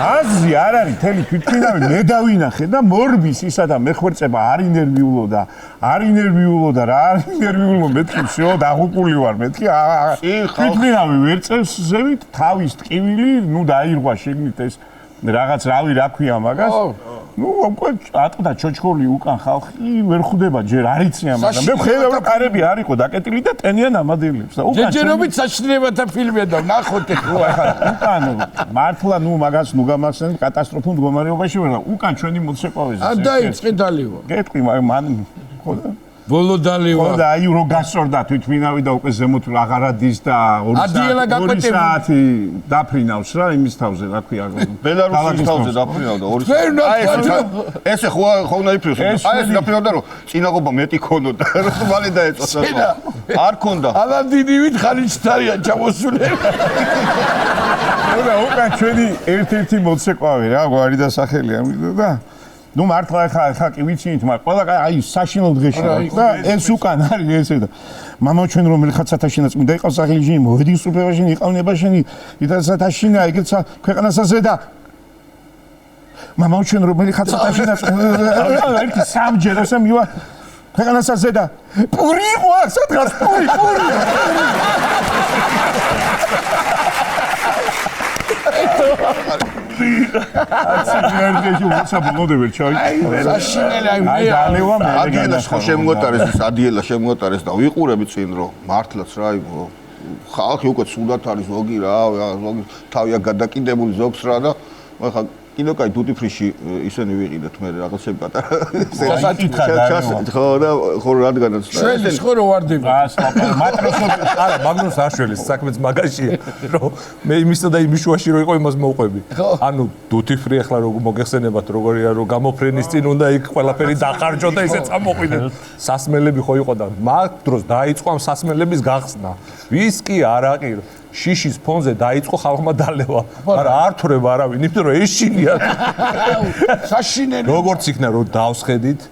აზრი არ არის თელი თვითმფრინავი მე დავინახე და მორბის ისა და მეხვერწება არ ინერვიულო და რა არ ინერვიულო მეთქი всё დაღუპული ვარ მეთქი თვითმფრინავი ვერ წევს ზევით თავის ტკივილი ნუ დაირღვა შეგნით ეს რაღაც რავი რა ქვია მაგას ნუ უკვე ატყდა ჩოჩქოლი უკან ხალხი ვერ ხვდება ჯერ არ იციან მაგრამ მე ხედავ რომ კარები არ იყო დაკეტილი და ტენიან ამადელებს და უკან ჯერჯერობით საჩნდებათა ფილმია და ნახოთ ახლა უკან მართლა ნუ მაგას ნუ გამახსენებ კატასტროფულ მდგომარეობაში ვარ და უკან ჩვენი მოცეკვავეზე არ დაიწყე დალივა გეტყვი მან ხო და ბოლო დალევა. და აი რო გასწორდა თვითმფრინავი და უკვე ზემოთ აღარადის და 2 საათი დაფრინავს რა იმის თავზე რა ქვია ბელარუსის თავზე დაფრინავდა 2 საათი. ესე ხო უნდა იფრინოს. აი ეს დაფრინავდა რომ წინაღობა მეტი ქონოდა რომ მალე დაეწოცა. არ ქონდა. ალადინივით ხალიჩთარიან ჩამოსულები. და უკან ჩვენი ერთ-ერთი მოცეკვავი რა გვარი და სახელი ამიტომ და ნუ მართლა ხა კი ვიცით მაგრამ ყველა აი საშინელ დღეში და ეს უკან არის ესე და მამა ჩვენ რომელი ხაცათაშინაც მინდა იყავს სახლში მოვედი სუპერმარკეტში იყავნება შენი იდასათაშინა ეგეცა ქვეყანასაზე და მამა ჩვენ რომელი ხაცათაშინაც ერთი სამჯერ ასე მივა ქვეყანასაზე და პური ყვა სადღაც პური აცი ვერდეში საბოლოოდ ჩავი. საშინელი აი დალევა მე. ადიელას ხო შემოატარეს ის ადიელა შემოატარეს და ვიყურები წინ რომ მართლაც რა იყო ხალხი უკვე სულად არის ზოგი რა ზოგი თავია გადაკიდებული ზოგს რა და ხა კიდე კაი დუტიფრიში ისენი ვიყიდეთ მე რაღაცები პატარა ხო და ხო რადგანაც შველის ხო რო ვარდები არა მაგნუს არშველის საქმეც მაგაშია რომ მე იმისა და იმის შუაში რო იყო იმას მოვყვები ანუ დუტიფრი ახლა როგორ მოგეხსენებათ როგორია რომ გამოფრენის წინ უნდა იქ ყველაფერი დახარჯო და ისე წამოყვინე სასმელები ხო იყო და მაგ დროს დაიწყო ამ სასმელების გახსნა ვისკი არაყი შიშის ფონზე დაიწყო ხალხმა დალევა მაგრამ არ თვრება არავინ იმიტომ რომ ეს შინია საშინელი როგორც იქნა რომ დავსხედით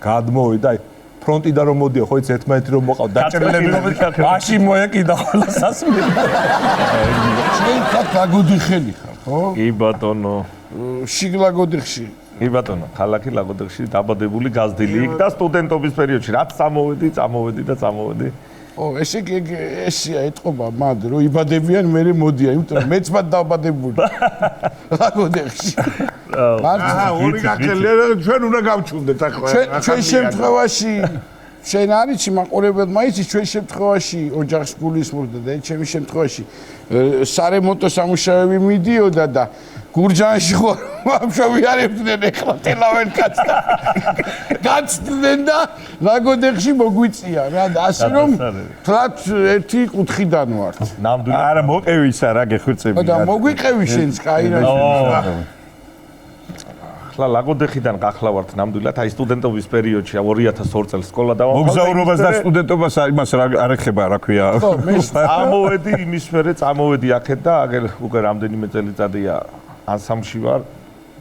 გადმოვიდა აი ფრონტიდან რომ მოდიო ხო იცი ერთმანეთი რომ მოყავ დაჭერილები რომ მაშინ მოეკიდა ხოლმე სასმელი შენ ლაგოდიხელი ხარ ხო კი ბატონო შიგლაგოდიხში კი ბატონო ქალაქი ლაგოდიხში დაბადებული გაზრდილი იქ და სტუდენტობის პერიოდში რაც წამოვედი ო ესე კი ესია ეთყობა მანდ რომ იბადებიან მე მოდიან იმიტომ რომ მეც მანდ დაბადებული ლაგოდეხში აა ორი გაკელია ჩვენ უნდა გავჩუნდეთ ახლა ჩვენ შემთხვევაში შენ არიცი მაყურებელმა იცი ჩვენ შემთხვევაში ოჯახს გულისხმობდა და ჩემი შემთხვევაში სარემონტო სამუშაოები მიდიოდა და გურჯაანში ხო ამშოვიარებდნენ ეხლა ტელავენ კაცს გაცდნენ და ლაგოდეხში მოგვიწია რა და ასე რომ თლათ ერთი კუთხიდან ვართ ნამდვილად არა მოყევი ისა რა გეხვირწები და მოგვიყევი შენს კაირაში ახლა ლაგოდეხიდან გახლავართ ნამდვილად აი სტუდენტობის პერიოდში 2002 წელს სკოლა დავამთავრე მოგზაურობას და სტუდენტობას იმას არ ეხება რა ქვია ხო მე წამოვედი იმის მერე წამოვედი აქეთ და აგერ უკვე რამდენიმე წელიწადია ანსამბლში ვარ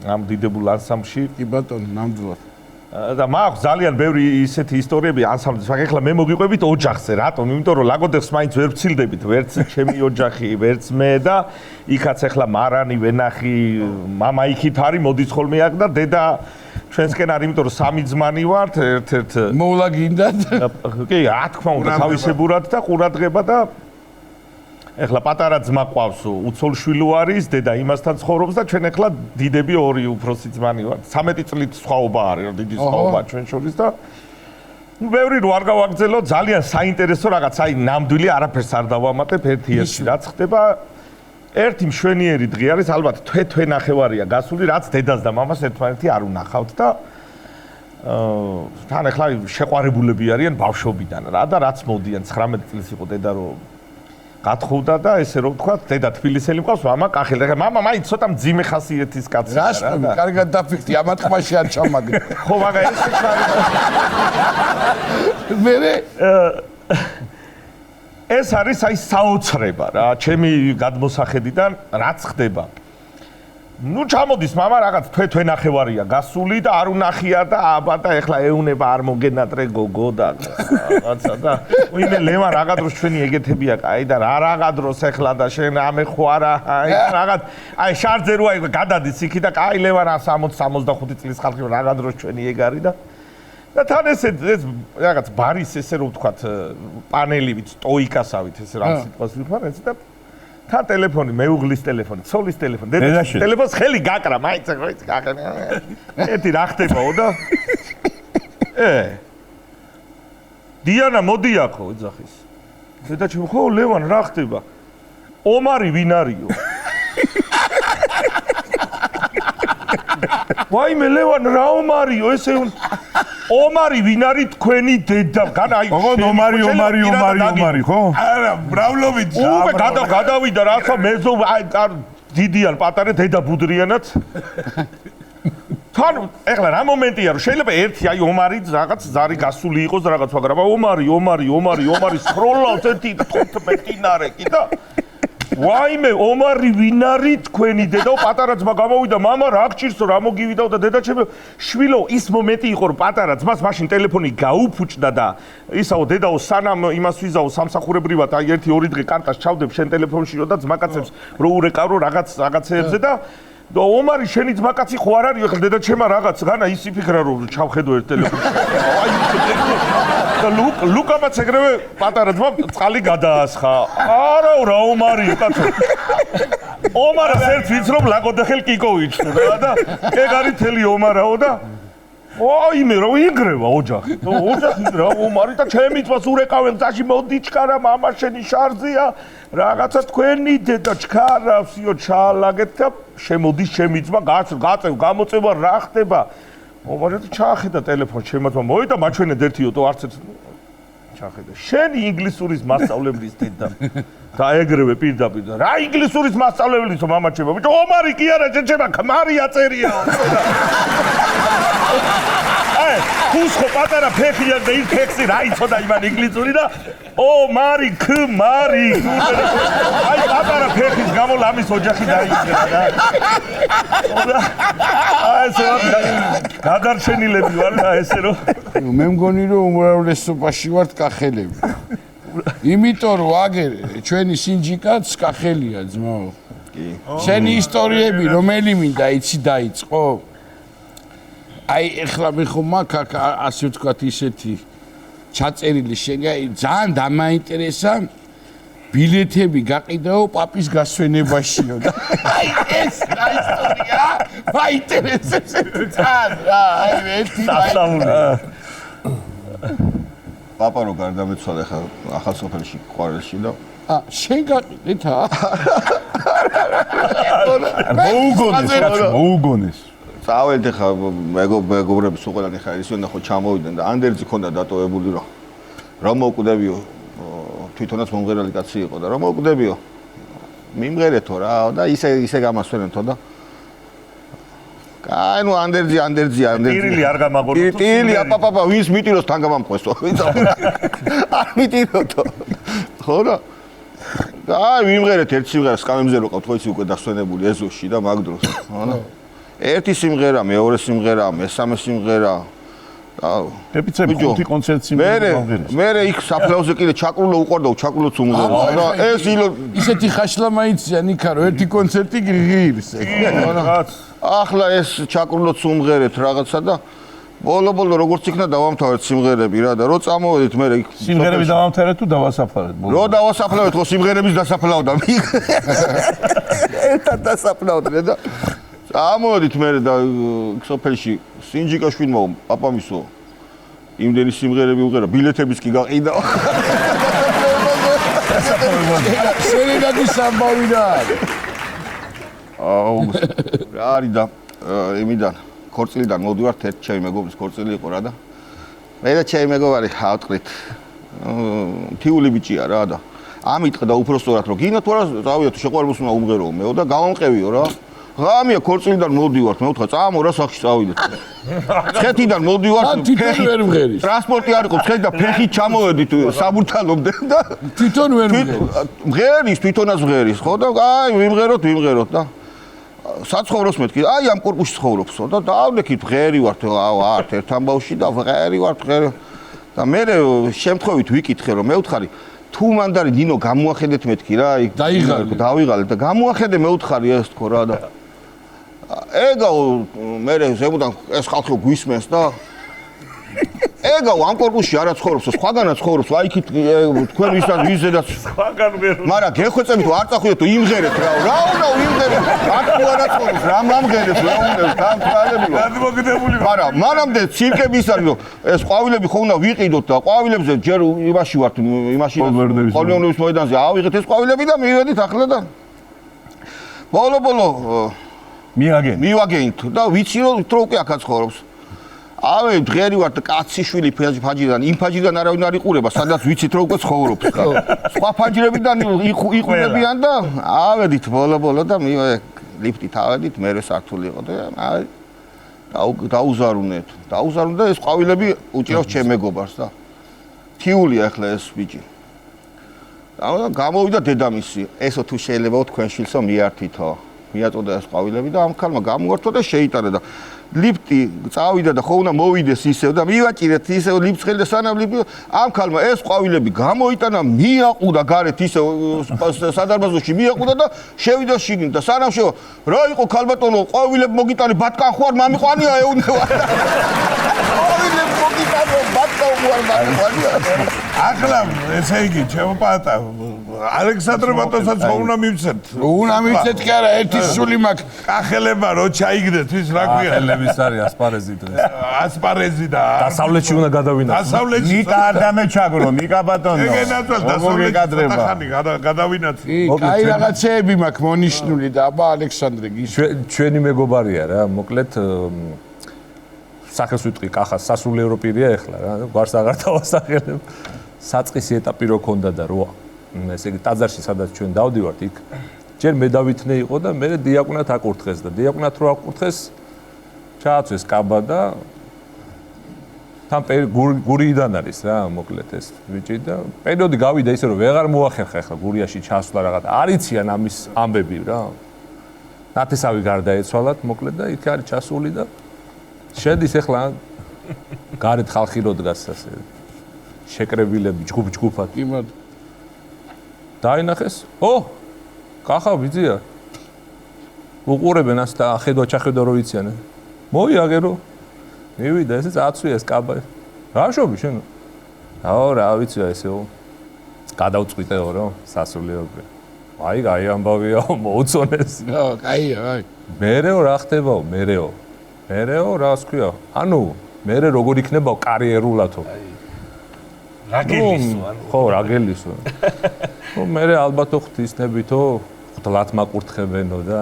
ამ დიდებულ ანსამბლში კი ბატონო ნამდვილად და მაქვს ძალიან ბევრი ისეთი ისტორიები ანსამბლში მაგრამ ახლა მე მოგიყვებით ოჯახზე რატომ იმიტომ რომ ლაგოდეხს მაინც ვერ ვცილდებით ვერც ჩემი ოჯახი ვერც მე და იქაც ახლა მარანი ვენახი მამა იქით არის მოდის ხოლმე აქ და დედა ჩვენსკენ არის იმიტომ რომ სამი ძმანი ვართ ერთ მოვლა გინდათ კი რა თქმა უნდა თავისებურად და ყურადღება და ეხლა პატარა ძმა ყავს უცოლშვილი არის დედა იმასთან ცხოვრობს და ჩვენ ეხლა დიდები ორი უფროსი ძმანი ვართ 13 წლით სხვაობა არის რა დიდი სხვაობა ჩვენ შორის და ბევრი რო არ გავაგზელო ძალიან საინტერესო რაღაც აი ნამდვილი არაფერს არ დავამატებ ერთ-ერთი რაც ხდება ერთი მშვენიერი დღე არის ალბათ თვე ნახევარია გასული რაც დედას და მამას ერთმანეთი არ უნახავთ და თან ეხლა შეყვარებულები არიან ბავშვობიდან რა და რაც მოდიან 19 წლის იყო დედა რო გათხოვდა და ესე რომ თქვა დედა თბილისელი მყავს მამა კახელი და მამა მაინც ცოტა მძიმე ხასიათის კაცია რა რა კარგად დაფიქრდი ამათ ხმაში არ ჩამაგდე ხო მაგრამ ეს ეს არის აი საოცრება რა ჩემი გადმოსახედიდან რაც ხდება ნუ ჩამოდის მამა რაღაც თვე ნახევარია გასული და არ უნახია და აბა და ეხლა ეუნება არ მოგენატრე გოგო და რაღაცა და ვინმე ლევან რაღაც დროს ჩვენი ეგეთებია კაი და რაღაც დროს ეხლა და შენ ამეხო არა აი რაღაც აი შარდზე რო აი გადადის იქი და კაი ლევან 60-65 წლის ხალხი რაღაც დროს ჩვენი ეგ არის და თან ეს რაღაც ბარის ესე რომ ვთქვათ პანელივით სტოიკასავით ესე რა სიტყვას ვიხმარ ეს და თან ტელეფონი მეუღლის ტელეფონი ცოლის ტელეფონი დედას ტელეფონს ხელი გაკრა მაინც გაკრა ერთი რა ხდებაო და დიანა მოდი ახო ეძახის დედა ჩემ ხო ლევან რა ხდება ომარი ვინ არისო ვაიმე ლევან რა ომარიო ესე ომარი ვინ არის თქვენი დედა? განა აი ოღონდ ომარი ხო? არა, მრავლობით. უბე გადავიდა რაცა მეზო აი დიდიან პატარა დედა ბუდრიანაც. თან ეხლა რა მომენტია რომ შეიძლება ერთი აი ომარი რაღაც ზარი გასული იყოს რაღაც მაგრამ ომარი სროლავს ერთი 15 ნარეკი და ვაიმე ომარი ვინ არის თქვენი დედაო პატარა ძმა გამოვიდა მამა რა გჭირსო რა მოგივიდაო და დედა ჩემო შვილო ის მომენტი იყო რომ პატარა ძმას მაშინ ტელეფონი გაუფუჭდა და ისაო დედაო სანამ იმას ვიზაო სამსახურებრივად აი 1-2 დღე კარტას ჩავდებ შენ ტელეფონშიო და ძმაკაცებს რო ურეკავრო რაღაცეებზე და ომარი შენი ძმაკაცი ხო არ არის? ეხლა დედა ჩემა რაღაც განა ის იფიქრა რომ ჩავხედო ერთ ტელეფონში. აი ლუკამაც ეგრევე პატარა ძმა წყალი გადაასხა. არაო რა ომარიო კაცო. ომარას ერთ ვიცი რომ ლაკოდახელ კიკოვიჩს რა და ეგ არის თელი ომარაო და აიმე რა იგრევა ოჯახი. ოჯახი რა ომარი და ჩემი ძმას урეკავენ წაში მოდიჩკარა მამა შენი შარზია. რაღაცა თქვენი დედა ჩქარავსიო ჩაალაგეთ და შემოდის ჩემი ძმა გაწევ გამოწევა რა ხდება ომარი ჩაახედა ტელეფონს ჩემი ძმა მოვიდა მაჩვენე ერთიო თუ არც ერთ ჩაახედა შენი ინგლისურის მასწავლებლის დედა და ეგრევე პირდაპირ რა ინგლისურის მასწავლებლისო მამა ჩემო ბიჭო ომარი კი არა ჩემა ქმარია წერია აი ხუსხო პატარა ფეხია და ის ფეხი რა იცოდა იმან ინგლისური და ომარი ქმარი აი პატარა ფეხის გამო ლამის ოჯახი დაიჭრა და აი ეს გადარჩენილები ვარ და ესე რომ მე მგონი რომ უმრავლესობაში ვართ კახელები იმიტომ რომ აგერ ჩვენი სინჯიკაც კახელია ძმაო კი შენი ისტორიები რომელი მინდა იცი დაიწყო აი ეხლა მე ხომ მაქვს ასე ვთქვათ ისეთი ჩაწერილი შენი აი ძალიან დამაინტერესა ბილეთები გაყიდაო პაპის გასვენებაშიო და აი ეს რა ისტორია მაინტერესებს ძალიან რა აი ერთი პაპა რო გარდამეცვალა ხა ახალ სოფელში ყვარელში და შენ გაყიდეთ მოუგონეს წავალთ ხა მეგობრები სულ ყველანი ხა ისინი ხო ჩამოვიდნენ და ანდერძი ქონდა დატოვებული რომ მოვკვდებიო თვითონაც მომღერალი კაცი იყო და რომ მოვკვდებიო მიმღერეთო რა და ისე გამასვენეთო და კაი ნუ ანდერძი ტირილი არ გამაგონო ტირილი აპაპა ვინს მიტიროს თან გამამყვესო არ მიტიროთო ხო რა კაი მიმღერეთ ერთ სიმღერას სკამებზე რო ყავთ ხო იცი უკვე დასვენებული ეზოში და მაგ დროს ხო რა ერთი სიმღერა, მეორე სიმღერა, მესამე სიმღერა. ეპიცები ხუთი კონცერტი მე იქ საფლავზე კიდე ჩაკრულო უყურდაო, ჩაკრულოც უმღერა. და ეს ისეთი ხაშლა მაიცია ნიკა რომ ერთი კონცერტი ღირს. ახლა ეს ჩაკრულოც უმღერეთ რაღაცა და ბოლო როგორც იქნა დავამთავრეთ სიმღერები რა და რო წამოვედით მე იქ სიმღერები დავამთავრეთ თუ დავასაფლავეთ? რო დავასაფლავეთ ხო სიმღერების დასაფლავდა. ერთად დასაფლავდნენ და ამოდით მე და სოფელში სინჯიკაშვილმა პაპამისო იმდენი სიმღერები უღერა ბილეთების კი გაყიდა სერენადის ამბავი რა რა არის და იმიდან ქორწილიდან მოვდივართ ერთ ჩემი მეგობრის ქორწილი იყო რა და მე და ჩემი მეგობარი ავტყრით თიული ბიჭია რა და ამიტყდა უпростоრად რომ გინდა თუ არა დავიოთ შეყვარებულს უნდა უმღეროო მეო და გამომყევიო რა ღამეა ქორწილიდან მოვდივართ მე ვთქვა წამო რა სახში წავიდეთ ცხეთიდან მოვდივართ ფეხი ვერ მღერის ტრანსპორტი არ იყო ცხეთი და ფეხით ჩამოვედით საბურთალომდე და თვითონ ვერ მღერის თვითონაც მღერის ხო და აი ვიმღეროთ და საცხოვროს მეთქი აი ამ კორპუსში ცხოვრობსო და დაავლექით მღერი ვართ ვართ ერთ ამბავში და მღერი ვართ და მე შემთხვევით ვიკითხე რომ მე ვთხარი თუ მანდარი დინო გამოახედეთ მეთქი რა იქ დავიღალე და გამოახედე მე ვთხარი ეს თქო რა და ეგაო მე ზემოდან ეს ხალხი გვისმენს და ეგაო ამ კორპუსში არა ცხოვრობს სხვაგანაც ცხოვრობს აი იქით თქვენ ვიზედაც სხვაგან ვერ მაგრამ გეხვეწებით არ წახვიდეთ თუ იმღერეთ რა უნდა იმღერეთ აქ არა ცხოვრობს რა მომღერეთ რა უნდა თანხალებიო გადმოგდებული მაგრამ მანამდე ცირკების არის რომ ეს ყვავილები ხო უნდა ვიყიდოთ და ყვავილებზე ჯერ იმაში ვართ იმაში პოლიონების მოედანზე ავიღეთ ეს ყვავილები და მივედით ახლა და ბოლო მივაგენთ და ვიცი რომ უკვე აქაც ცხოვრობს ავე დღერი ვარ და კაციშვილი ფაჯიდან იმ ფაჯიდან არავინ არ იყურება სადაც ვიცით რომ უკვე ცხოვრობს ხა სხვა ფაჯრებიდან იყურებიან და ავედით ბოლო და ლიფტით ავედით მერე სართული იყო და დაუზარუნეთ და ეს ყვავილები უჭირავს ჩემ მეგობარს და თიულია ახლა ეს ბიჭი და გამოვიდა დედამისი ესო თუ შეიძლება თქვენ შილსო მიართითო მიაწოდა ეს ყვავილები და ამ ქალმა გამოართვა და შეიტანა და ლიფტი წავიდა და ხო უნდა მოვიდეს ისევ და მივაჭირეთ ისევ ლიფტს ხელი და სანამ ლიფტი ამ ქალმა ეს ყვავილები გამოიტანა მიაყუდა გარეთ ისევ სადარბაზოში მიაყუდა და შევიდა შიგნით და სანამ შევა რა იყო ქალბატონო ყვავილები მოგიტანი ბატკან ხوار მამიყვანია ეუნევა ყვავილები მოგიტანო ბატკან ხوار მამიყვანია ახლა ესე იგი ჩემო პატა ალექსანდრე ბატონსაც უნდა მივცეთ უნდა მივცეთ კი არა ერთი სული მაქვს კახელება რო ჩაიგდეთ ის რა ქვია ელების არის ასპარეზი დღეს ასპარეზი და დასავლეთში უნდა გადავინახო დასავლეთში ნიკა არ დამეჩაგრო ნიკა ბატონო ეგენაცვალ დასავლეთში ხანი გადავინაცვლო კაი რაღაცეები მაქვს მონიშნული და აბა ალექსანდრე ჩვენი მეგობარია რა მოკლედ სახელს ვიტყვი კახას სასულიერო პირია ეხლა რა გვარს აღარ დავასახელებ საწყისი ეტაპი რო ქონდა და რო ესე იგი ტაძარში სადაც ჩვენ დავდივართ იქ ჯერ მედავითნე იყო და მე დიაკვნად აკურთხეს და დიაკვნად რო აკურთხეს ჩააცვეს კაბა და თან გურიიდან არის რა მოკლედ ეს ბიჭი და პერიოდი გავიდა ისე რომ ვეღარ მოახერხა ახლა გურიაში ჩასვლა რაღაც არიციან ამის ამბები რა ნათესავი გარდაეცვალათ მოკლედ და იქ არის ჩასული და შედის ახლა გარეთ ხალხი რო დგას ასე შეკრებილები ჯგუფ-ჯგუფად იმად დაინახეს ო კახა ბიძია უყურებენ ას და ხედვა ჩახედვა რო იციან მოიაგერო მივიდა ესე წაცვია ეს კაბა რა შობი შენ აო რა ვიცია ესეო გადავწყვიტეო რომ სასულიერო აი ამბავია მოუწონეს კაია აი მერეო რა ხდებაო მერეო რას ქვია ანუ მერე როგორ იქნებაო კარიერულათო რაგელისო ანუ ხო რაგელისო ხო მერე ალბათ ღვთისნებითო ღვთლად მაკურთხებენო და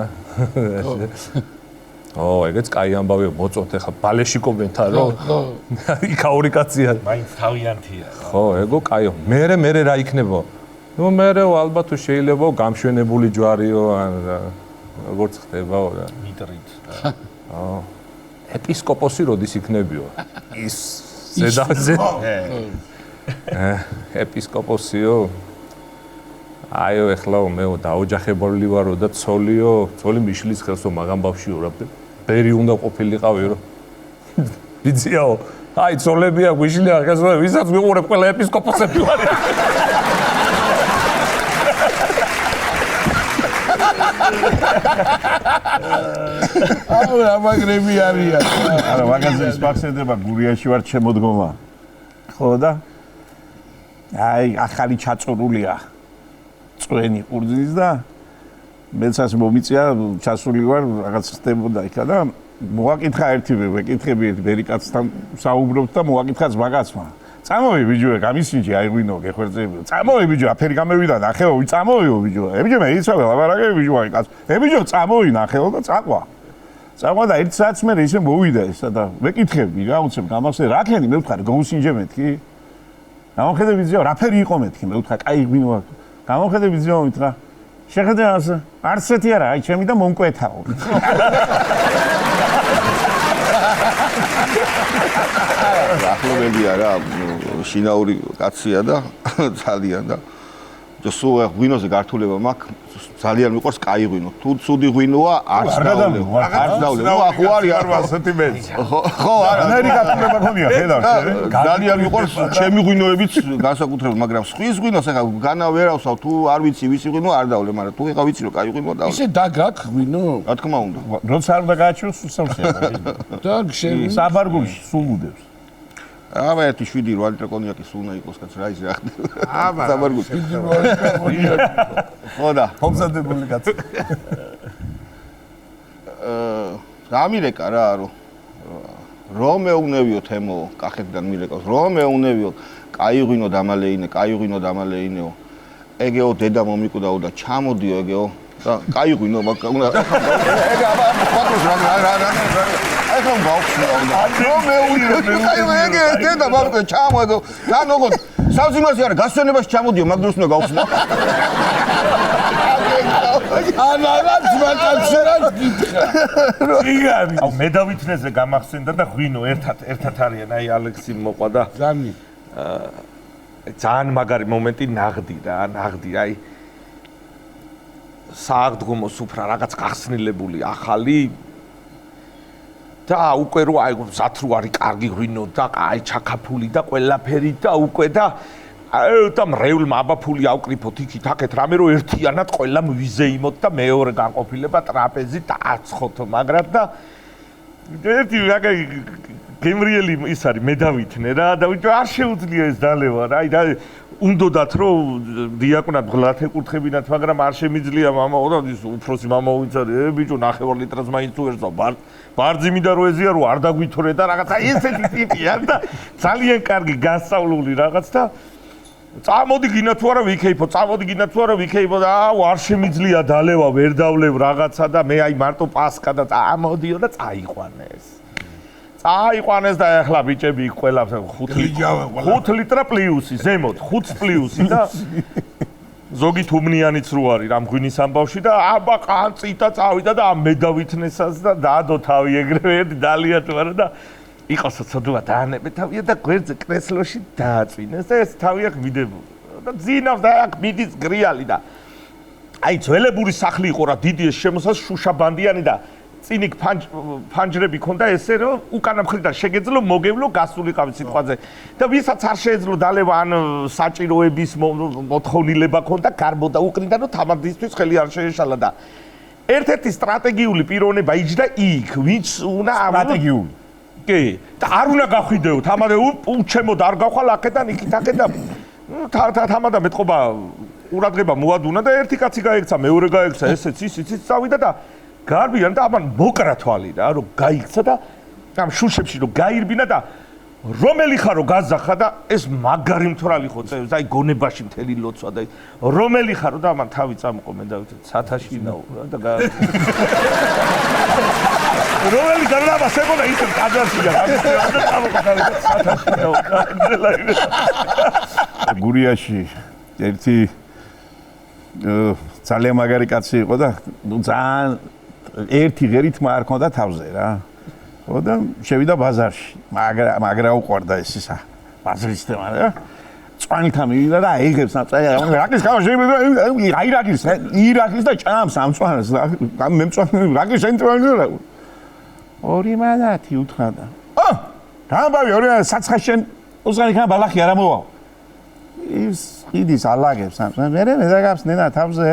ო ეგეც კაი ამბავია მოწონთ ახლა ბალეში კომენტა რო იქაური კაცია მაინც თავიანთია ხო ეგო კაიო მერე რა იქნებაო ნუ მერეო ალბათ შეიძლება გამშვენებული ჯვარიო ან როგორც ხდებაო რა მიტრით ეპისკოპოსი როდის იქნებიო ის ზედაზე ეპისკოპოსიო აიო ეხლაო მეო დაოჯახებული ვარო და ცოლი მიშლის ხელსო მაგამ ბავშვიო რა ბერი უნდა ყოფილიყავიო ბიძიაო აი ცოლებია გვიშლია ხელსო ვისაც ვიყურებ ყველა ეპისკოპოსები ვარ აუ რა მაგრები არიან არა მაგაზე ის მახსენდება გურიაში ვარ შემოდგომა ხო და აი ახალი ჩაწურულია წვენი ყურძნის და მეცას მომიწია ჩასული ვარ რაღაც ხდებოდა იქა და მოაკითხა ერთი ვეკითხები ერთი ბერიკაცთან საუბრობთ და მოაკითხა ძმაკაცმა წამოვი ბიჭო გამისინჯი აიღვინო გეხვერძები წამოვი ბიჭო აფერი გამევიდა ნახეო წამოვიო ბიჭო ბიჭო მე იცავე ლაბარაკები ბიჭო აი კაც ბიჭო წამოვი ნახეო და წაყვა და ერთ საათს მე ისე მოვიდა ესა და ვეკითხები რა უცებ გამახსენე რა ქენი მე ვთხარი გოუსინჯე მეთქი გამოხედე ბიჭო რაფერი იყო მეთქი მე ვთხარი კაი გვინოა გამოხედე ბიჭო მითხრა შეხედე არც ერთი არა აი ჩემი და მომკვეთაო ახლობებია რა შინაური კაცია და ძალიან და სულ ღვინოზე გართულება მაქვს ძალიან მიყვარს კაი ღვინო თუ ცუდი ღვინოა არც დავლევ ახო არის ასეთი მეც ხო არა ნერი გართულება ქონია ხედავ ძალიან მიყვარს ჩემი ღვინოებიც განსაკუთრებით მაგრამ სხვის ღვინოს ახლა განა ვერავსავ თუ არ ვიცი ვისი ღვინო არ დავლე მაგრამ თუ ეხა ვიცი რომ კაი ღვინოა დავლე ისე დაგაკ ღვინო რა თქმა უნდა როცა არ უნდა გააჩვენოს სუსამშია და შენ საბარგულში სულ უდევს აბა 7-8 ლიტრი კონიაკი სულ უნდა იყოს კაც რა ის რა ხდება აბა საბარგულში ხო და მომზადებული კაცი გამირეკა რა რომ მეუნევიო თემო კახეთიდან მირეკავს რომ მეუნევიო კაი ღვინო დამალეინეო ეგეო დედა მომიკვდაო და ჩამოდიო ეგეო და კაი ღვინო მაგ უნდა ეგ აბა ფოტოს რა ხომ გავხსნაო. რომ ეგ დედა მაგდო ჩამოდო. თან ოღონდ საზიმასი არა გასვენებაში ჩამოდიო, მაგ დროს უნდა გავხსნა. ანანაც მაკაცერად გითხრა. იგარი. აუ მე დავითნეზე გამახსენდა და ღვინო ერთად არიან, აი ალექსი მოყვა და ზამი. ძალიან მაგარი მომენტი ნაღდი, აი სააღდგომოს უფრა რაღაც გახსნილებული ახალი და უკვე რო აი ზათრუ არის კარგი ღვინო და აი ჩაკაფული და ყველაფერი და უკვე და და მრევლმა აბაფული ავკრიფოთ იქით აქეთ რამე რო ერთიანად ყველა მივიზეიმოთ და მეორე განყოფილება ტრაპეზი დააცხოთო მაგრად და ერთი რაღაცა გემრიელი ის არის მე დავითნე რა და არ შეუძლია ეს დალევა რა აი და უნდათ რომ დიაკვნად ღლათ ეკურთხებინათ მაგრამ არ შემიძლია მამაო და ის უფროსი მამაო ვინც არის ბიჭო ნახევარ ლიტრას მაინც თუ ერთსა ბარძი მინდა რო ეზია რო არ დაგვითორე და რაღაცა ესეთი ტიპია და ძალიან კარგი გასწავლული რაღაც და წამოდი გინდა თუ არა ვიქეიფო და არ შემიძლია დალევა ვერ დავლევ რაღაცა და მე აი მარტო პასკა და წამოდიო და წაიყვანეს და ახლა ბიჭები ყველა 5 ლიტრა პლუსი ზემოთ 5 პლუსი და ზოგი თუმნიანიც რო არის რამ ღვინის ამბავში და აბა ყანწითა წავიდა და მე დავითნესას და დაადო თავი ეგრევე ერთი დალია თუ არა და იყოსო ცოდვა დაანებე თავია და გვერდზე კრესლოში დააწვინეს და ეს თავი აქ მიდებული და ძინავს და აქ მიდის გრიალი და აი ძველებური სახლი იყო რა დიდი ეს შემოსას შუშაბანდიანი და წინიკ ფანჯრები ქონდა ესე რომ უკანა მხრიდან შეგეძლო მოგევლო გასულიყავი სიტყვაზე და ვისაც არ შეეძლო დალევა ან საჭიროების მოთხოვნილება ქონდა გარბოდა უკრიდან რომ თამადისთვის ხელი არ შეეშალა და ერთ-ერთი სტრატეგიული პიროვნება იჯდა იქ ვინც უნდა სტრატეგიული კი და არ უნდა გახვიდეო თამადე უჩემოდ არ გავხვალ აქედან იქით აქედან თამადა მეტყობა ყურადღება მოადუნა და ერთი კაცი გაიქცა მეორე გაიქცა ესეც ისიც წავიდა და გარბიან და ამან მოკრა თვალი რა რომ გაიქცა და ამ შუშებში რომ გაირბინა და რომელი ხარო გაზახა და ეს მაგარი მთვრალი ხო წევს აი გონებაში მთელი ლოცვა და რომელი ხარო და ამან თავი წამოყო მე დავით სათაშინაო და რომელი გარნაბა შეგონა ისე კადრშია და წამოყო თავი სათაშინაო გურიაში ერთი ძალიან მაგარი კაცი იყო და ძალიან ერთი ღერით არ ქონდა თავზე რა. ხო და შევიდა ბაზარში. მაგრა უყვარდა ეს ისა. ბაზრის თემა რა. წვანილთან მივიდა და აიღებს ამ წაი რაკის გავა შეიძლება ირაკის და ჭამს ამ წვანს. მე მწვანე რაკის ენტრონი რა. ორი მანათი უთხრა და. გამბავი ორი საცხაშენ უზღარი ბალახი არ ამოვა. ის იდის ალაგებს ამ მე დაგავს ნენა თავზე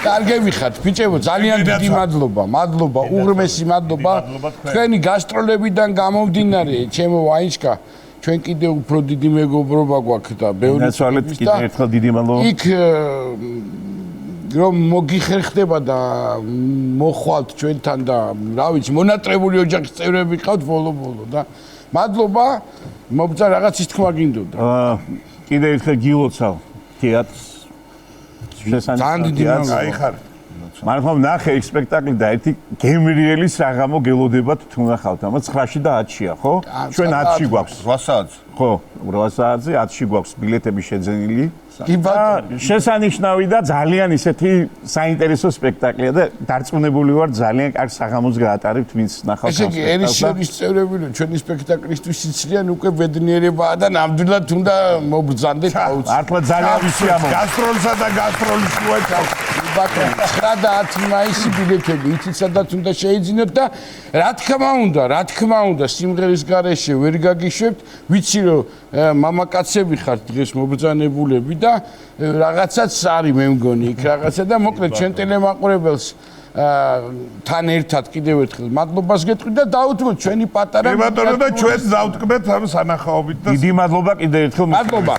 კარგები ხართ ბიჭებო ძალიან დიდი მადლობა უღრმესი მადლობა თქვენი გასტროლებიდან გამომდინარე ჩემო ვაინჩკა ჩვენ კიდე უფრო დიდი მეგობრობა გვაქვს და ბევრი ნაცვალეთ კიდე ერთხელ დიდი მადლობა იქ რომ მოგიხერხდება და მოხვალთ ჩვენთან და რა ვიცი მონატრებული ოჯახის წევრები ყავთ ბოლო და მადლობა მოგწა რაღაცის თქმა გინდოდა კიდე ერთხელ გილოცავ თეატრს ძალიან დიდი აიხარ მაგრამ ნახე ეს სპექტაკლი და ერთი გემრიელისაღამო გელოდებათ თუ ნახავთ ამა 9-ში და 10-შია ხო ჩვენ 10-ში გვაქვს 8 საათზე ხო 8 საათზე 10-ში გვაქვს ბილეთები შეძენილი კი ბატონო შესანიშნავი და ძალიან ისეთი საინტერესო სპექტაკლია და დარწმუნებული ვარ ძალიან კარგ საღამოს გაატარებთ ვინც ნახავთ ესე იგი ერისერის წევრები რომ ჩვენი სპექტაკლისთვის იციან უკვე ბედნიერებაა და ნამდვილად უნდა მობრძანდეთ აუცილებლად მართლა ძალიან ვიცი ამო გასტროლსა და გასტროლის შუა ბატონო 9 და 10 მაისი ბილეთები იცით სადაც უნდა შეიძინოთ და რა თქმა უნდა სიმღერის გარეშე ვერ გაგიშვებთ ვიცი რომ მამაკაცები ხართ დღეს მობრძანებულები და რაღაცაც არის მე მგონი იქ რაღაცა და მოკლედ ჩვენ ტელემაყურებელს თან ერთად კიდევ ერთხელ მადლობას გეტყვით და დავუთმოთ ჩვენი პატარა ბატონო და ჩვენს დავთქმეთ ამ სანახაობით და დიდი მადლობა კიდევ ერთხელ მადლობა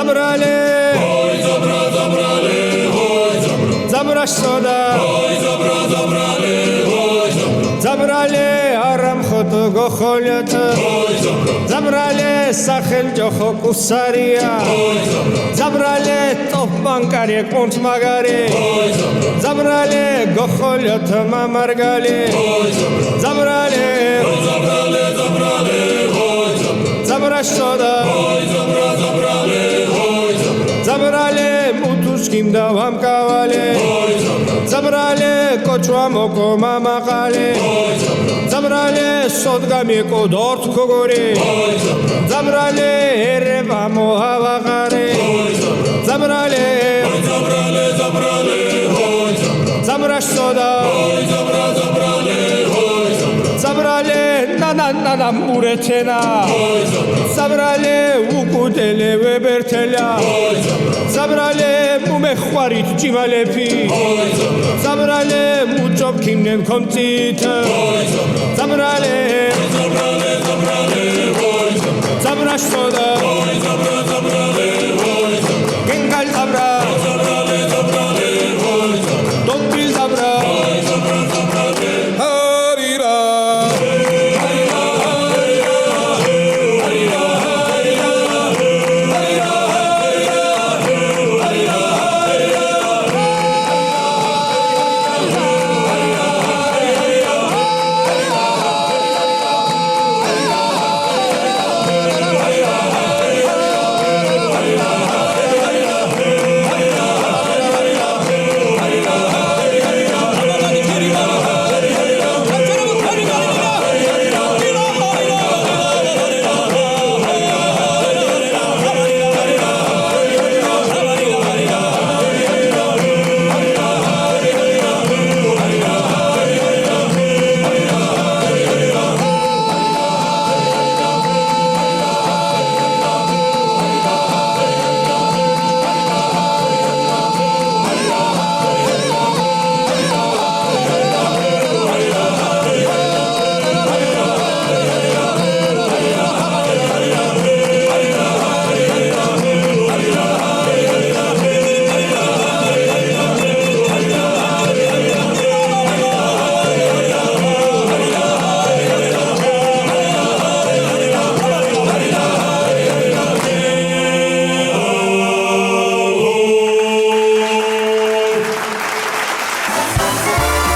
Zabrali, ой, zabra, zabrali, ой, zabra. Zabrashoda Zabrale aram khoto gokholyat Zabrale sakhel jokho kusaria Zabrale top bankari kont magari Zabrale gokholyat mamargali Zabrale Zabrashoda Zabrale mutuskim da vamkavale Zabrale kochwa moko mamaqale Zabrale sodgami ko dort kogori Zabrale ereva mohavaqare Zabrale Zabrashoda Zabrale nana muretena Zabrale ukudele webertela Zabrale mumekhwarit jimalepi Zabrale mujob kinem komtit Zabrale Zabrashoda